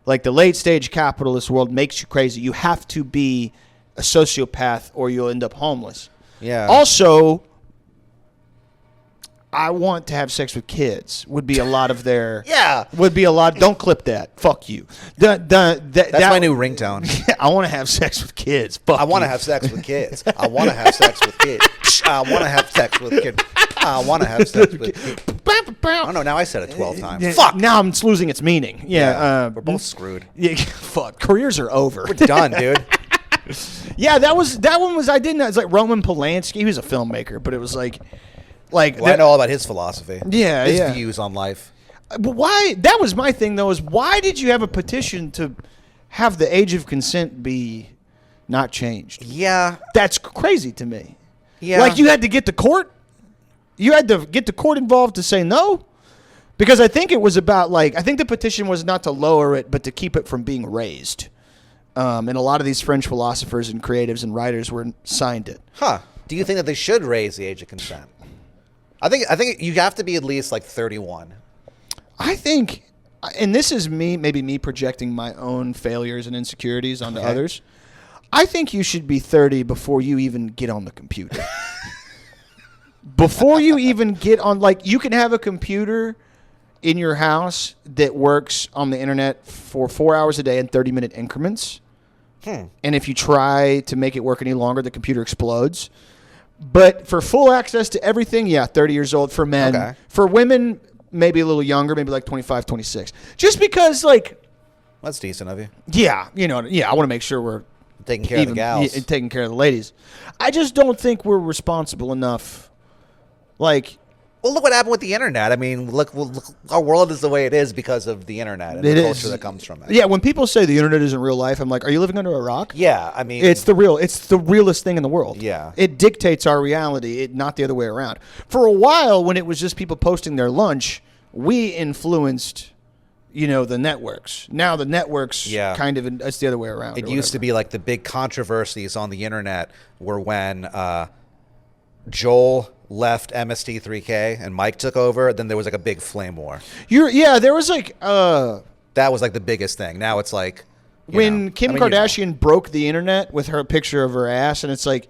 late stage capitalist world makes you crazy. You have to be a sociopath or you'll end up homeless. Yeah. Also, I want to have sex with kids would be a lot of their would be a lot. Don't clip that. Fuck you. That's my new ringtone. I want to have sex with kids. Fuck I want to you. have sex with kids. I want to have sex with kids. I want to have sex with kids. I want to have sex with kids. Oh no! Now I said it 12 times. Yeah, Fuck. Now I'm losing its meaning. Yeah. We're both screwed. Yeah. Fuck. Careers are over. We're done, dude. Yeah. That one was. I didn't. It's like Roman Polanski. He was a filmmaker, but it was like. Well, I know all about his philosophy. Yeah, his yeah. views on life. But why? That was my thing, though. Is why did you have a petition to have the age of consent be not changed? Yeah, That's crazy to me. yeah. Like you had to get to court. You had to get the court involved to say no, because I think it was about like I think the petition was not to lower it, but to keep it from being raised. And a lot of these French philosophers and creatives and writers signed it. Huh? Do you think that they should raise the age of consent? I think you have to be at least like 31. I think, and this is maybe me projecting my own failures and insecurities onto others. I think you should be 30 before you even get on the computer. Before you even get on, like, you can have a computer in your house that works on the internet for 4 hours a day in 30-minute increments. And if you try to make it work any longer, the computer explodes. But for full access to everything, 30 years old for men. Okay. For women, maybe a little younger, maybe like 25, 26. Just because, like... That's decent of you. Yeah, I want to make sure we're... Taking care of the gals. Taking care of the ladies. I just don't think we're responsible enough. Like... Well, look what happened with the internet. I mean, look, our world is the way it is because of the internet and the culture that comes from it. Yeah, when people say the internet isn't real life, I'm like, are you living under a rock? Yeah, I mean... It's the realest thing in the world. Yeah. It dictates our reality, not the other way around. For a while, when it was just people posting their lunch, we influenced, the networks. Now the networks kind of, it's the other way around. It used to be like the big controversies on the internet were when Joel left MST3K and Mike took over, then there was like a big flame war. There was like... that was like the biggest thing. Now it's like... When Kim Kardashian broke the internet with her picture of her ass, and it's like,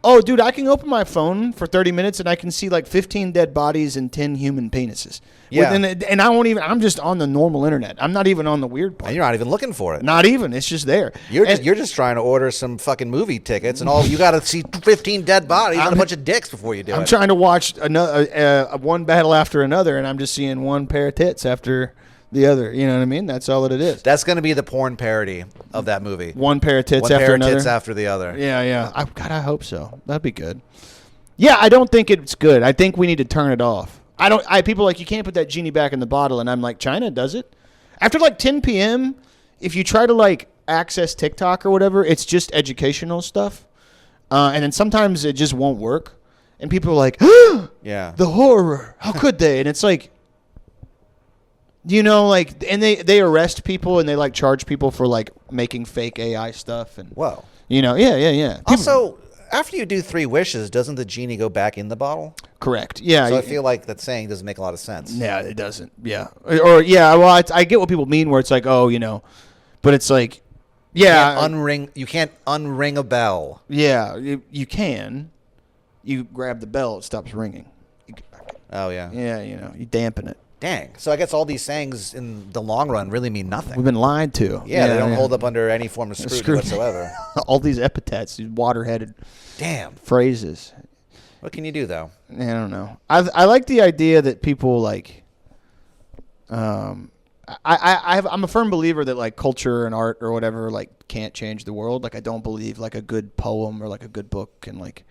Oh, dude, I can open my phone for 30 minutes and I can see like 15 dead bodies and 10 human penises. Yeah. And I won't even, I'm just on the normal internet. I'm not even on the weird part. And you're not even looking for it. Not even. It's just there. You're just trying to order some fucking movie tickets, and all you got to see 15 dead bodies and a bunch of dicks before you do it. I'm trying to watch another one battle after another, and I'm just seeing one pair of tits after the other. You know what I mean? That's all it is. That's going to be the porn parody of that movie. One pair of tits One after pair another. of tits after the other. Yeah. God, I hope so. That'd be good. Yeah, I don't think it's good. I think we need to turn it off. People are like, you can't put that genie back in the bottle, and I'm like, China does it. After like 10 p.m., if you try to like access TikTok or whatever, it's just educational stuff, and then sometimes it just won't work, and people are like, yeah, the horror. How could they? And it's like, like, and they arrest people and they like charge people for like making fake AI stuff and whoa, yeah. Also, after you do 3 wishes, doesn't the genie go back in the bottle? Correct. Yeah. So I feel like that saying doesn't make a lot of sense. Yeah, it doesn't. Yeah. Or yeah. Well, I get what people mean, where it's like, but it's like, yeah, You can't unring a bell. Yeah, you can. You grab the bell, it stops ringing. Oh yeah. Yeah, you dampen it. Dang. So I guess all these sayings in the long run really mean nothing. We've been lied to. Yeah, they don't hold up under any form of scrutiny whatsoever. All these epithets, these water-headed phrases. What can you do, though? I don't know. I like the idea that people like. I'm a firm believer that like culture and art or whatever like can't change the world. Like I don't believe like a good poem or like a good book can like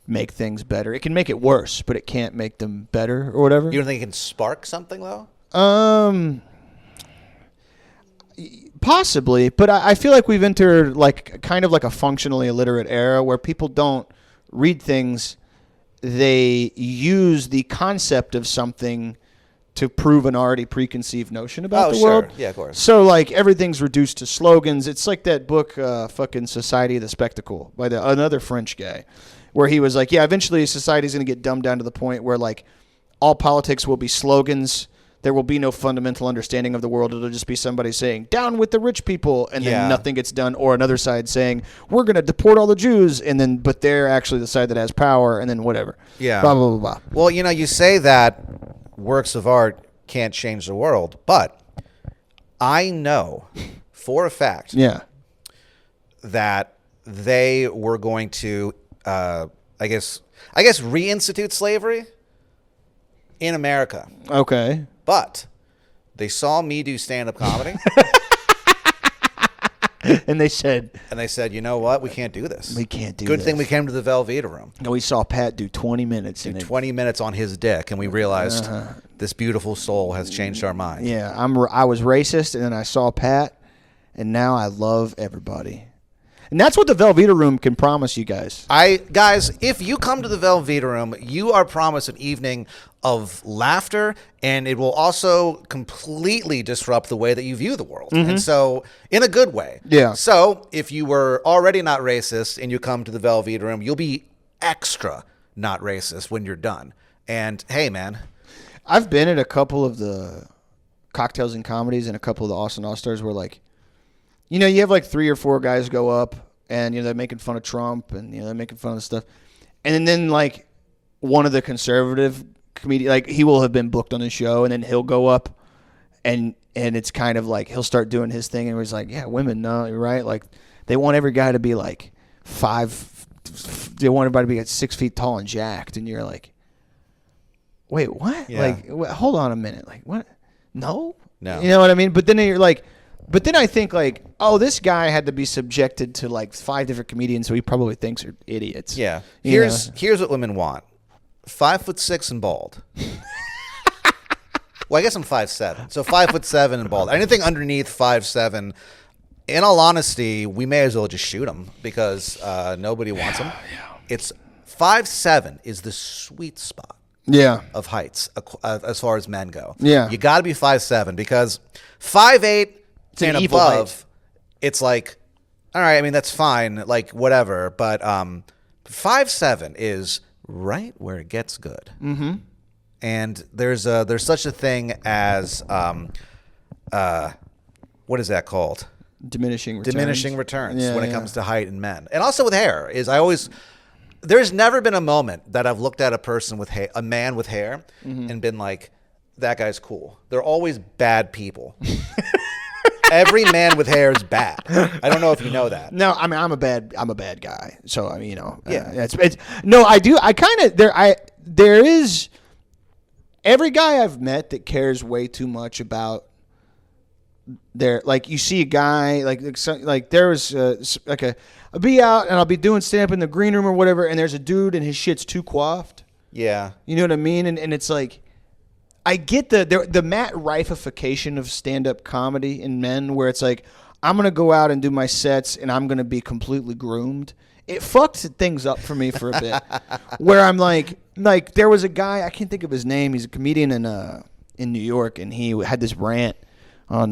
make things better. It can make it worse, but it can't make them better or whatever. You don't think it can spark something though? Possibly, but I feel like we've entered like kind of like a functionally illiterate era where people don't read things. They use the concept of something to prove an already preconceived notion about the world. Yeah, of course. So like everything's reduced to slogans. It's like that book, fucking Society of the Spectacle by another French guy, where he was like, yeah, eventually society's going to get dumbed down to the point where like all politics will be slogans. There will be no fundamental understanding of the world. It'll just be somebody saying, down with the rich people, and then nothing gets done. Or another side saying, we're going to deport all the Jews, but they're actually the side that has power, and then whatever. Yeah. Blah, blah, blah, blah. Well, you say that works of art can't change the world, but I know for a fact that they were going to, I guess, reinstitute slavery in America. Okay. But they saw me do stand-up comedy. And they said, you know what? We can't do this. We can't do Good this. thing we came to the Velveeta Room. And we saw Pat do 20 minutes. 20 minutes on his dick, and we realized this beautiful soul has changed our mind. Yeah, I was racist, and then I saw Pat, and now I love everybody. And that's what the Velveeta Room can promise you guys. Guys, if you come to the Velveeta Room, you are promised an evening of laughter, and it will also completely disrupt the way that you view the world. Mm-hmm. And so, in a good way. Yeah. So, if you were already not racist and you come to the Velveeta Room, you'll be extra not racist when you're done. And hey, man. I've been at a couple of the cocktails and comedies and a couple of the Austin All-Stars where like, you have like 3 or 4 guys go up and, they're making fun of Trump and, they're making fun of stuff. And then like one of the conservative comedians, like he will have been booked on the show and then he'll go up and it's kind of like he'll start doing his thing and he's like, yeah, women, no, you're right. Like they want every guy to be like 5, they want everybody to be like 6 feet tall and jacked. And you're like, wait, what? Yeah. Like, hold on a minute. Like what? No. No. You know what I mean? But then you're like, but then I think like, oh, this guy had to be subjected to like 5 different comedians who he probably thinks are idiots. Yeah. Here's what women want: 5'6" and bald. Well, I guess I'm 5'7", so 5'7" and bald. Anything underneath 5'7", in all honesty, we may as well just shoot them because nobody wants them. Yeah. It's 5'7" is the sweet spot. Yeah. Of heights as far as men go. Yeah. You got to be 5'7" because 5'8" and above, it's like, all right, I mean, that's fine, like, whatever. But 5'7" is right where it gets good. Mm-hmm. And there's such a thing as, what is that called? Diminishing returns. Diminishing returns when it comes to height in men. And also with hair. I there's never been a moment that I've looked at a person with a man with hair, and been like, that guy's cool. They're always bad people. Every man with hair is bad. I don't know if you know that. No, I mean I'm a bad guy. So I mean, you know, Yeah. it's no, I do. I kind of there is every guy I've met that cares way too much about their, like, you see a guy like there was like I'll be out and I'll be doing stand up in the green room or whatever, and there's a dude and his shit's too coiffed. Yeah. You know what I mean? And it's like, I get the Matt Rifeification of stand-up comedy in men, where it's like, I'm going to go out and do my sets and I'm going to be completely groomed. It fucked things up for me for a bit. Where I'm like there was a guy, I can't think of his name. He's a comedian in New York, and he had this rant on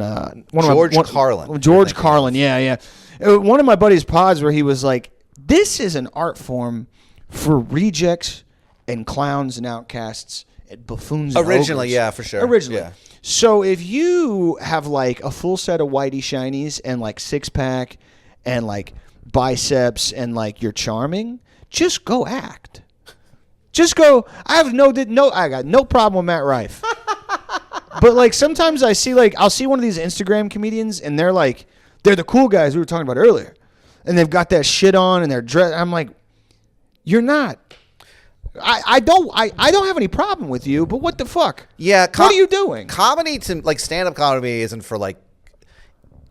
George Carlin. George Carlin, yeah. One of my buddy's pods where he was like, this is an art form for rejects and clowns and outcasts. Buffoons Originally, ogres. yeah, for sure. Originally. Yeah. So if you have like a full set of whitey shinies and like six pack and like biceps and like you're charming, just go act. Just go. I got no problem with Matt Rife. But like sometimes I see, like, I'll see one of these Instagram comedians and they're the cool guys we were talking about earlier, and they've got that shit on and they're dressed. I'm like, you're not. I don't have any problem with you, but what the fuck? Yeah, what are you doing? Comedy, to like stand-up comedy, isn't for like,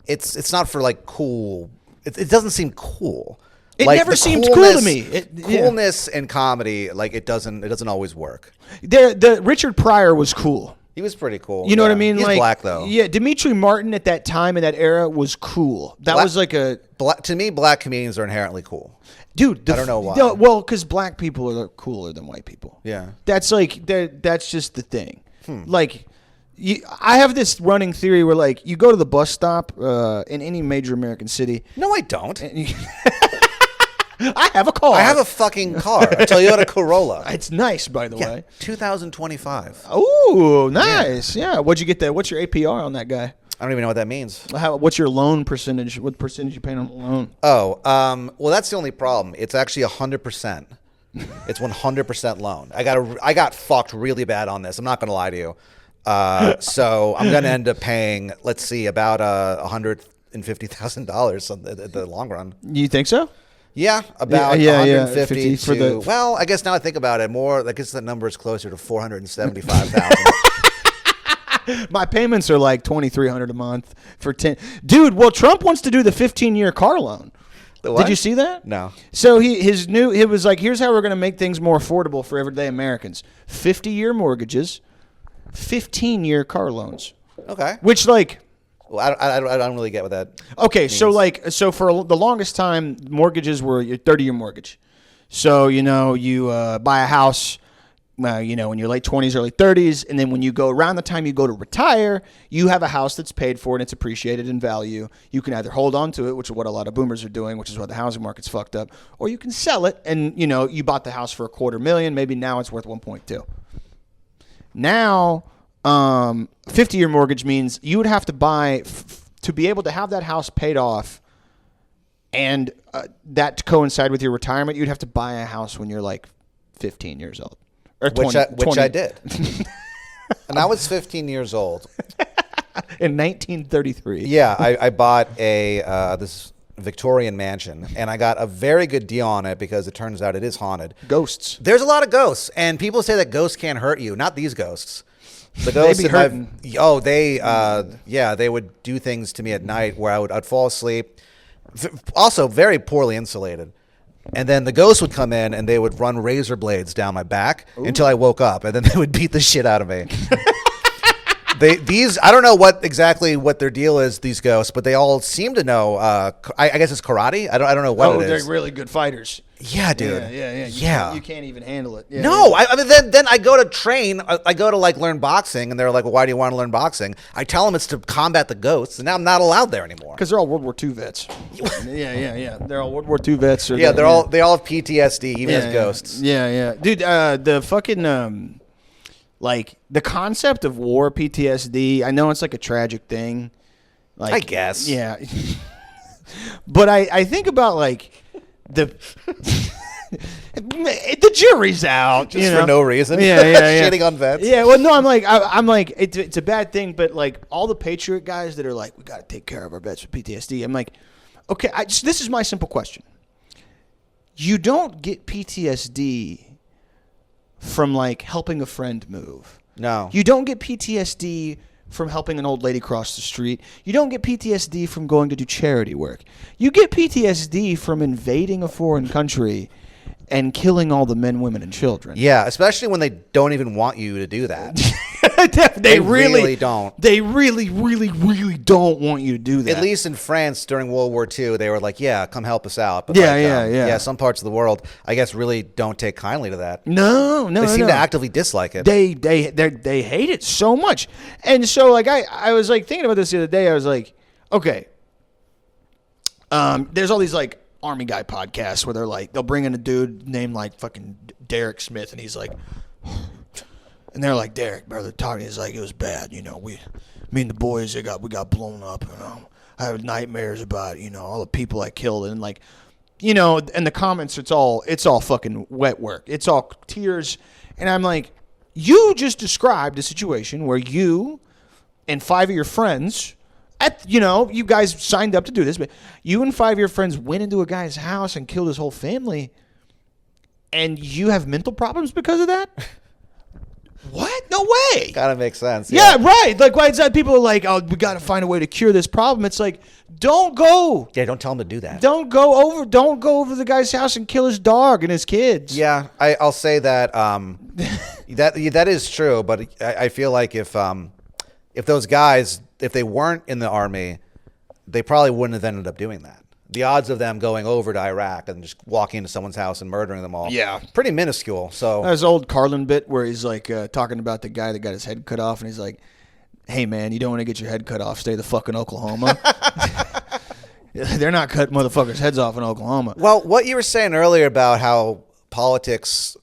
it's not for like cool. It doesn't seem cool. It like, never the seemed cool to me. Coolness in comedy, like it doesn't always work. The Richard Pryor was cool. He was pretty cool. You know what I mean? He's like, black though. Yeah, Dimitri Martin at that time in that era was cool. That was like a to me, black comedians are inherently cool. Dude, I don't know why. No, well, because black people are cooler than white people. Yeah, that's like that's just the thing. Like, I have this running theory where, like, you go to the bus stop in any major American city. No, I don't. I have a car. I have a fucking car, a Toyota Corolla. It's nice, by the way. 2025. Oh, nice. Yeah. What'd you get there? What's your APR on that guy? I don't even know what that means. What's your loan percentage? What percentage you paying on the loan? Oh, well, that's the only problem. It's actually 100%. It's 100% loan. I got fucked really bad on this. I'm not gonna lie to you. So I'm gonna end up paying, let's see, about $150,000 in the long run. You think so? Yeah, about 150 for the. Well, I guess now I think about it more. I guess the number is closer to 475,000. My payments are like $2,300 a month for 10. Dude, well, Trump wants to do the 15-year car loan. Did you see that? No. So it was like, here's how we're going to make things more affordable for everyday Americans: 50-year mortgages, 15-year car loans. Okay. Which, like, well, I don't really get what that. Okay, means. so for the longest time, mortgages were your 30-year mortgage. So you buy a house. In your late 20s, early 30s, and then when you go around the time you go to retire, you have a house that's paid for and it's appreciated in value. You can either hold on to it, which is what a lot of boomers are doing, which is why the housing market's fucked up, or you can sell it and, you bought the house for $250,000, maybe now it's worth 1.2. Now, 50-year mortgage means you would have to buy, to be able to have that house paid off and that to coincide with your retirement, you'd have to buy a house when you're like 15 years old. Which I did. And I was 15 years old. In 1933. Yeah, I bought this Victorian mansion, and I got a very good deal on it because it turns out it is haunted. Ghosts. There's a lot of ghosts, and people say that ghosts can't hurt you. Not these ghosts. The ghosts They be hurting. They would do things to me at night where I'd fall asleep. Also, very poorly insulated. And then the ghosts would come in and they would run razor blades down my back until I woke up, and then they would beat the shit out of me. I don't know what their deal is, these ghosts, but they all seem to know. I guess it's karate. I don't know what it is. They're really good fighters. Yeah, dude. Yeah. You can't even handle it. Yeah, no, I mean, then I go to train. I go to like learn boxing, and they're like, "Well, why do you want to learn boxing?" I tell them it's to combat the ghosts, and now I'm not allowed there anymore. Because they're all World War II vets. Yeah. They're all World War II vets. They all have PTSD, even as ghosts. Yeah. Dude, the fucking like the concept of war PTSD. I know it's like a tragic thing. Like, I guess. Yeah. But I think about like the jury's out. Just for no reason. Yeah. Shitting on vets. Yeah, well, no, I'm like, it's a bad thing, but like all the Patriot guys that are like, we got to take care of our vets with PTSD. I'm like, okay, this is my simple question. You don't get PTSD from like helping a friend move. No. You don't get PTSD from helping an old lady cross the street. You don't get PTSD from going to do charity work. You get PTSD from invading a foreign country and killing all the men, women, and children. Yeah, especially when they don't even want you to do that. They really don't. They really don't want you to do that. At least in France during World War II, they were like, "Yeah, come help us out." But Yeah. Some parts of the world, I guess, really don't take kindly to that. No. They seem to actively dislike it. They hate it so much, and so like I was like thinking about this the other day. I was like, okay, there's all these like Army guy podcasts where they'll bring in a dude named like fucking Derek Smith, and he's like. And they're like, Derek, brother, talking. He's like, it was bad, me and the boys, we got blown up. I have nightmares about, all the people I killed, and like, and the comments, it's all fucking wet work. It's all tears, and I'm like, you just described a situation where you and 5 of your friends, you guys signed up to do this, but you and 5 of your friends went into a guy's house and killed his whole family, and you have mental problems because of that. What? No way. Kind of makes sense. Yeah, right. Like, why is that? People are like, oh, we got to find a way to cure this problem. It's like, don't go. Yeah, don't tell them to do that. Don't go over the guy's house and kill his dog and his kids. Yeah, I'll say that that is true. But I feel like if those guys, if they weren't in the army, they probably wouldn't have ended up doing that. The odds of them going over to Iraq and just walking into someone's house and murdering them all, pretty minuscule. So there's old Carlin bit where he's like talking about the guy that got his head cut off, and he's like, "Hey man, you don't want to get your head cut off. Stay the fuck in Oklahoma." They're not cutting motherfuckers' heads off in Oklahoma. Well, what you were saying earlier about how politics,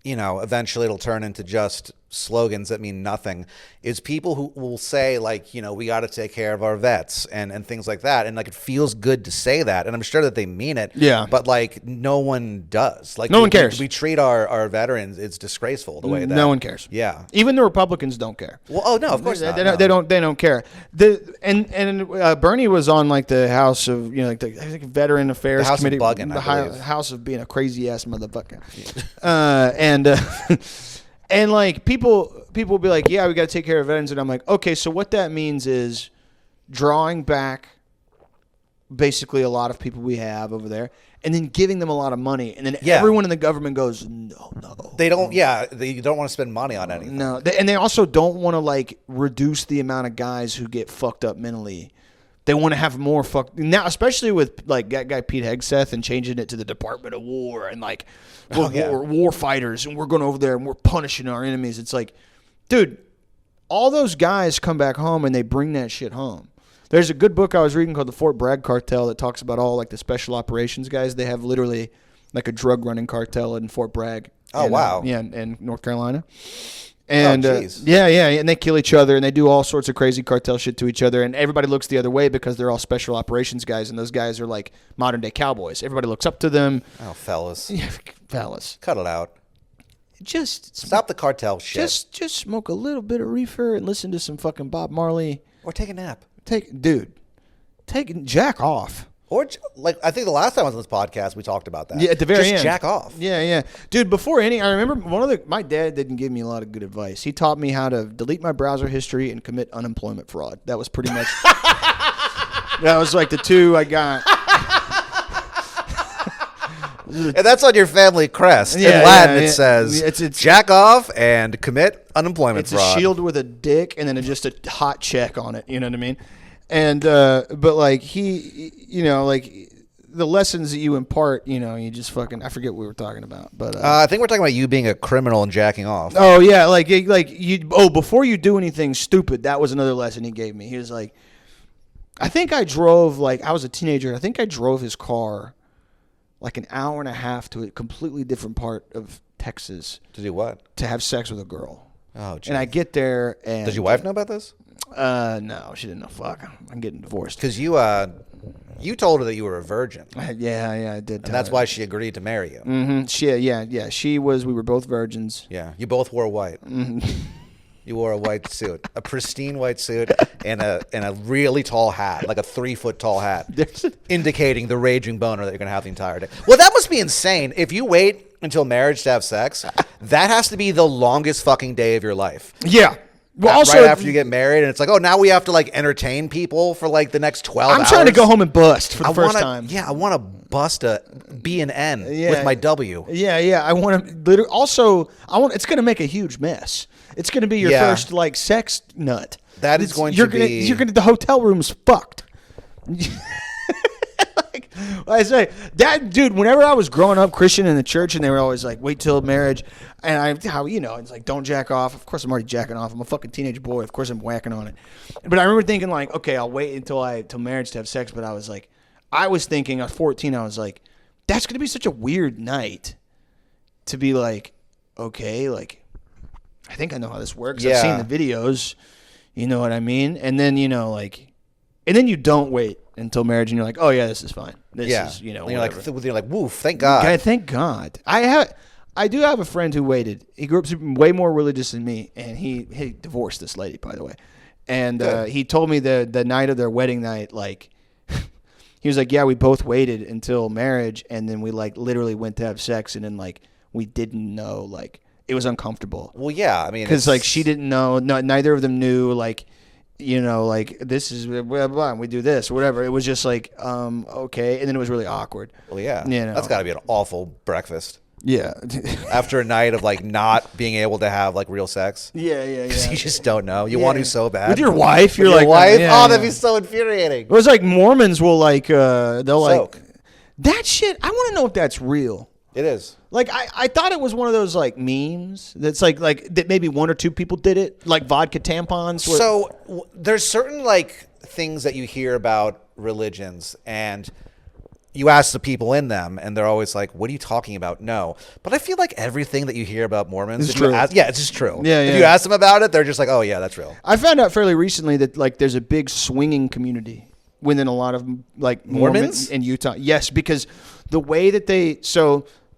eventually it'll turn into just slogans that mean nothing, is people who will say like, we got to take care of our vets and things like that, and like it feels good to say that, and I'm sure that they mean it, but like no one does. Like no one cares. We treat our veterans, it's disgraceful the way that no one cares. Yeah, even the Republicans don't care. Well, no, of course not. They don't care. Bernie was on like the House of I think Veteran Affairs the House Committee, of Buggin', the House of being a crazy ass motherfucker, and like people will be like, yeah, we got to take care of veterans, and I'm like, okay, so what that means is drawing back basically a lot of people we have over there, and then giving them a lot of money, and then everyone in the government goes, no, they don't. Yeah, they don't want to spend money on anything. No, and they also don't want to like reduce the amount of guys who get fucked up mentally. They want to have more now, especially with like that guy Pete Hegseth and changing it to the Department of War and like we're war fighters and we're going over there and we're punishing our enemies. It's like, dude, all those guys come back home and they bring that shit home. There's a good book I was reading called The Fort Bragg Cartel that talks about all like the special operations guys. They have literally like a drug running cartel in Fort Bragg. Wow. In North Carolina. And and they kill each other and they do all sorts of crazy cartel shit to each other, and everybody looks the other way because they're all special operations guys, and those guys are like modern day cowboys. Everybody looks up to them. Oh, fellas. Yeah, fellas. Cut it out. Just stop the cartel shit. Just smoke a little bit of reefer and listen to some fucking Bob Marley. Or take a nap. Jack off. Or, like, I think the last time I was on this podcast, we talked about that. Yeah, at the very end. Just jack off. Yeah. Dude, I remember my dad didn't give me a lot of good advice. He taught me how to delete my browser history and commit unemployment fraud. That was pretty much, that was like the two I got. And that's on your family crest. In Latin, it says, it's jack off and commit unemployment fraud. It's a shield with a dick and then just a hot check on it. You know what I mean? And but like like the lessons that you impart, you just fucking, I forget what we were talking about, but I think we're talking about you being a criminal and jacking off. Oh yeah, like you. Oh, before you do anything stupid, that was another lesson he gave me. He was like, I think I drove I was a teenager. I think I drove his car like an hour and a half to a completely different part of Texas. To do what? To have sex with a girl. Oh, geez. And I get there and... Does your wife know about this? No, she didn't know. Fuck, I'm getting divorced. Because you You told her that you were a virgin. Yeah, I did. And that's why she agreed to marry you. Mm-hmm. She was. We were both virgins. Yeah, you both wore white. Mm-hmm. You wore a white suit, a pristine white suit, and a really tall hat, like a 3-foot tall hat, indicating the raging boner that you're gonna have the entire day. Well, that must be insane. If you wait until marriage to have sex, that has to be the longest fucking day of your life. Yeah. Well, also, right after you get married, and it's like, oh, now we have to like entertain people for like the next 12 hours. I'm trying to go home and bust for the first time. Yeah, I want to bust a B and N with my W. Yeah. I want to literally. Also, it's going to make a huge mess. It's going to be your first like sex nut. That is going to be. You're going to. The hotel room's fucked. I say that, dude. Whenever I was growing up Christian in the church, and they were always like, "Wait till marriage," and it's like, "Don't jack off." Of course, I'm already jacking off. I'm a fucking teenage boy. Of course, I'm whacking on it. But I remember thinking like, "Okay, I'll wait until marriage to have sex." But I was like, I was 14. I was like, that's gonna be such a weird night to be like, okay, like, I think I know how this works. Yeah. I've seen the videos. You know what I mean? And then and then you don't wait until marriage, and you're like, oh yeah, this is fine. This is, and whatever. you're like, woof, thank God. Okay, thank God. I do have a friend who waited. He grew up way more religious than me, and he divorced this lady, by the way. And he told me the night of their wedding night, like, he was like, yeah, we both waited until marriage, and then we like literally went to have sex, and then like we didn't know, like it was uncomfortable. Well, yeah, I mean, because like she didn't know, neither of them knew, like, like this is blah, blah, and we do this or whatever. It was just like, okay, and then it was really awkward. Well, yeah, that's got to be an awful breakfast. Yeah, after a night of like not being able to have like real sex. Yeah. You just don't know. You want to so bad with your wife. You're with like, your wife. That'd be so infuriating. It was like Mormons will like they'll soak. Like that shit. I want to know if that's real. It is. Like I thought it was one of those like memes that's like that maybe one or two people did it, like vodka tampons. So there's certain like things that you hear about religions, and you ask the people in them, and they're always like, what are you talking about? No. But I feel like everything that you hear about Mormons is true. It's just true. Yeah. If you ask them about it, they're just like, oh yeah, that's real. I found out fairly recently that like there's a big swinging community within a lot of like Mormons in Utah. Yes, because the way that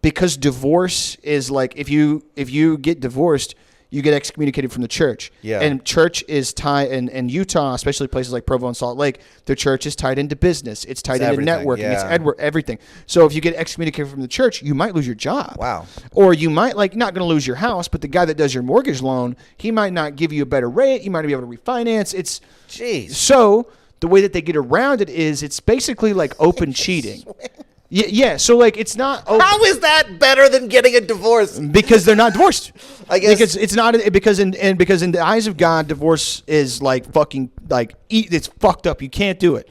because divorce is like if you get divorced, you get excommunicated from the church. Yeah. And church is tied in Utah, especially places like Provo and Salt Lake, their church is tied into business. It's tied into networking. Yeah. It's everything. So if you get excommunicated from the church, you might lose your job. Wow. Or you might not going to lose your house, but the guy that does your mortgage loan, he might not give you a better rate. You might be able to refinance. Jeez. So the way that they get around it is it's basically like open cheating. Yeah. So like it's not. How is that better than getting a divorce? Because they're not divorced. I guess because it's not because in the eyes of God, divorce is like fucking like it's fucked up. You can't do it.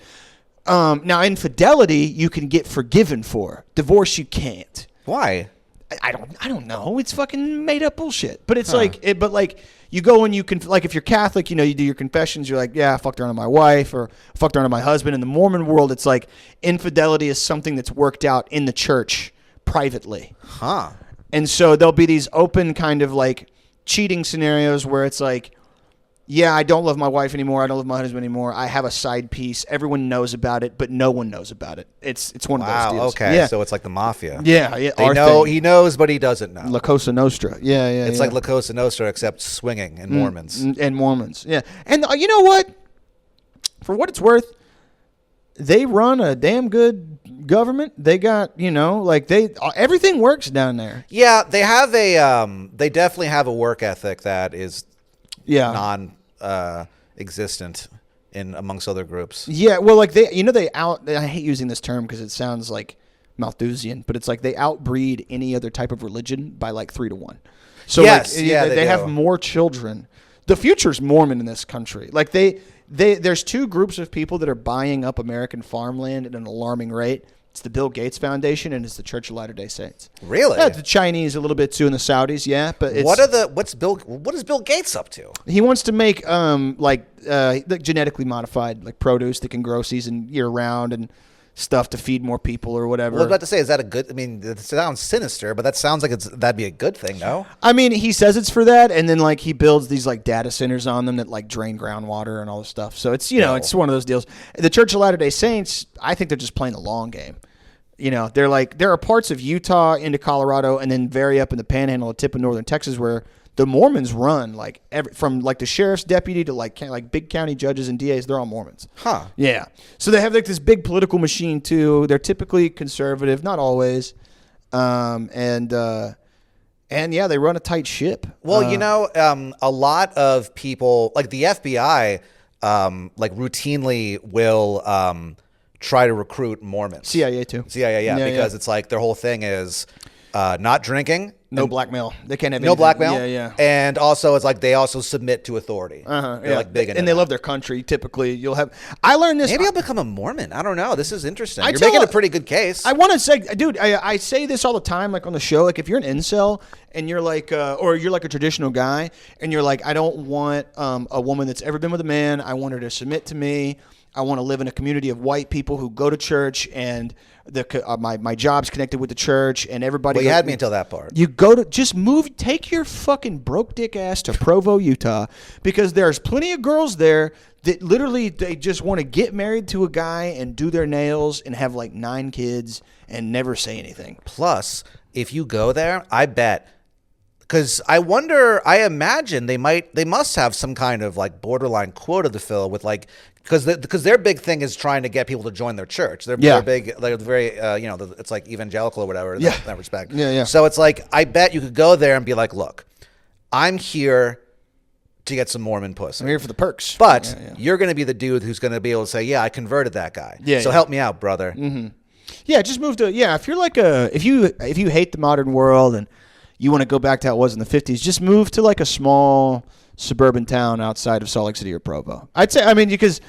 Now infidelity you can get forgiven for. Divorce you can't. Why? I don't know. It's fucking made up bullshit. But it's but like you go and you can, like if you're Catholic, you do your confessions. You're like, yeah, I fucked around on my wife or fucked around on my husband. In the Mormon world, it's like infidelity is something that's worked out in the church privately. Huh. And so there'll be these open kind of like cheating scenarios where it's like, yeah, I don't love my wife anymore. I don't love my husband anymore. I have a side piece. Everyone knows about it, but no one knows about it. It's one of those deals. Okay. Yeah. So it's like the mafia. Yeah. They know he knows, but he doesn't know. La Cosa Nostra. Yeah. It's like La Cosa Nostra, except swinging and Mormons. And Mormons. Yeah. And you know what? For what it's worth, they run a damn good government. They got, everything works down there. Yeah, they have they definitely have a work ethic that is existent in amongst other groups. Yeah, well, like I hate using this term because it sounds like Malthusian, but it's like they outbreed any other type of religion by like 3 to 1. So yes, they have more children. The future's Mormon in this country. Like there's two groups of people that are buying up American farmland at an alarming rate. It's the Bill Gates Foundation and it's the Church of Latter-day Saints. Really? Yeah, the Chinese a little bit too, and the Saudis, yeah. But it's, what is Bill Gates up to? He wants to make genetically modified like produce that can grow season year round and stuff to feed more people or whatever. Well, I was about to say, is that a good? I mean, it sounds sinister, but that sounds like that'd be a good thing, no? I mean, he says it's for that, and then like he builds these like data centers on them that like drain groundwater and all this stuff. So it's it's one of those deals. The Church of Latter-day Saints, I think they're just playing the long game. They're like, there are parts of Utah into Colorado and then very up in the Panhandle, a tip of northern Texas, where the Mormons run like from like the sheriff's deputy to like big county judges and DAs. They're all Mormons. Huh. Yeah. So they have like this big political machine too. They're typically conservative, not always. And yeah, they run a tight ship. Well, a lot of people, like the FBI, like routinely will try to recruit Mormons. CIA too. CIA, because it's like their whole thing is not drinking. No blackmail. They can't have no blackmail. Yeah. And also, it's like they also submit to authority. They're like big into and they love their country. Typically, you'll have. I learned this. Maybe I'll become a Mormon. I don't know. This is interesting. You're making a pretty good case. I want to say, dude, I say this all the time, like on the show. Like if you're an incel and you're like, or you're like a traditional guy, and you're like, I don't want a woman that's ever been with a man. I want her to submit to me. I want to live in a community of white people who go to church, and my job's connected with the church, and everybody. Well, you had me until that part. You go to just move, take your fucking broke dick ass to Provo, Utah, because there's plenty of girls there that literally they just want to get married to a guy and do their nails and have like 9 kids and never say anything. Plus, if you go there, I bet. Because I imagine they must have some kind of like borderline quota to fill with like, because their big thing is trying to get people to join their church. They're big, they're very, it's like evangelical or whatever in that respect. Yeah. So it's like, I bet you could go there and be like, look, I'm here to get some Mormon pussy. I'm here for the perks. But you're going to be the dude who's going to be able to say, yeah, I converted that guy. So help me out, brother. Mm-hmm. Yeah, just move to, if you're like if you hate the modern world and you want to go back to how it was in the 50s, just move to like a small suburban town outside of Salt Lake City or Provo. I'd say, because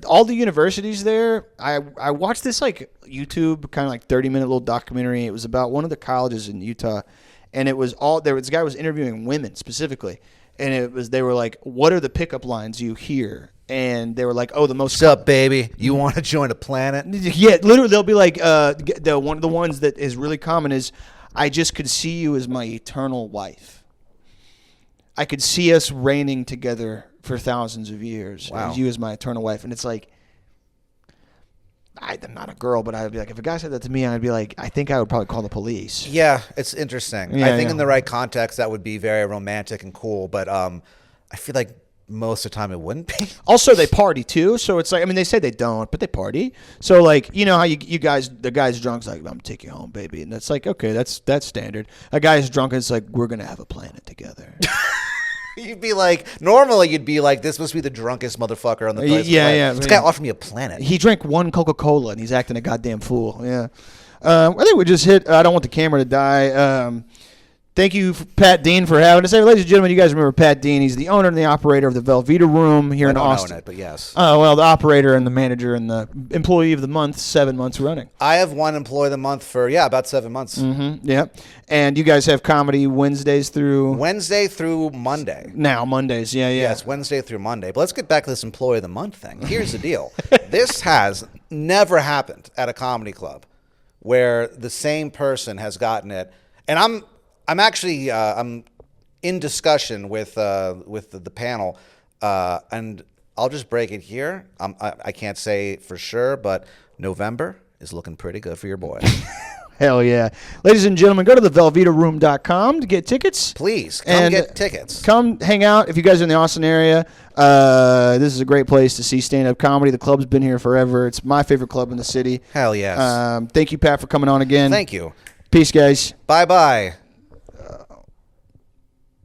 all the universities there, I watched this like YouTube kind of like 30-minute little documentary. It was about one of the colleges in Utah, and this guy was interviewing women specifically, and they were like, what are the pickup lines you hear? And they were like, oh, the most... What's up, baby? You want to join a planet? Yeah, literally, they'll be like, one of the ones that is really common is, I just could see you as my eternal wife. I could see us reigning together for thousands of years. Wow. You as my eternal wife. And it's like, I'm not a girl, but I'd be like, if a guy said that to me, I'd be like, I think I would probably call the police. Yeah, it's interesting. Yeah, I think in the right context, that would be very romantic and cool. But I feel like most of the time it wouldn't be. Also, they party too. So it's like, they say they don't, but they party. So like, how you guys, the guy's drunk's like, I'm going to take you home, baby. And that's like, okay, that's standard. A guy's drunk and it's like, we're going to have a planet together. Normally you'd be like, this must be the drunkest motherfucker on the place. Yeah. This guy offered me a planet. He drank 1 Coca-Cola and he's acting a goddamn fool. Yeah. I think we just hit, I don't want the camera to die. Thank you, Pat Dean, for having us. Hey, ladies and gentlemen, you guys remember Pat Dean. He's the owner and the operator of the Velveeta Room here in Austin. I don't own it, but yes. Oh, well, the operator and the manager and the employee of the month, 7 months running. I have one employee of the month for, about 7 months. Mm-hmm, yeah. And you guys have comedy Wednesday through Monday. Now, Mondays, yeah. Yeah, it's Wednesday through Monday. But let's get back to this employee of the month thing. Here's the deal. This has never happened at a comedy club where the same person has gotten it. And I'm actually I'm in discussion with the panel, and I'll just break it here. I can't say for sure, but November is looking pretty good for your boy. Hell yeah. Ladies and gentlemen, go to thevelveetaroom.com to get tickets. Please, come get tickets. Come hang out if you guys are in the Austin area. This is a great place to see stand-up comedy. The club's been here forever. It's my favorite club in the city. Hell yes. Thank you, Pat, for coming on again. Thank you. Peace, guys. Bye-bye.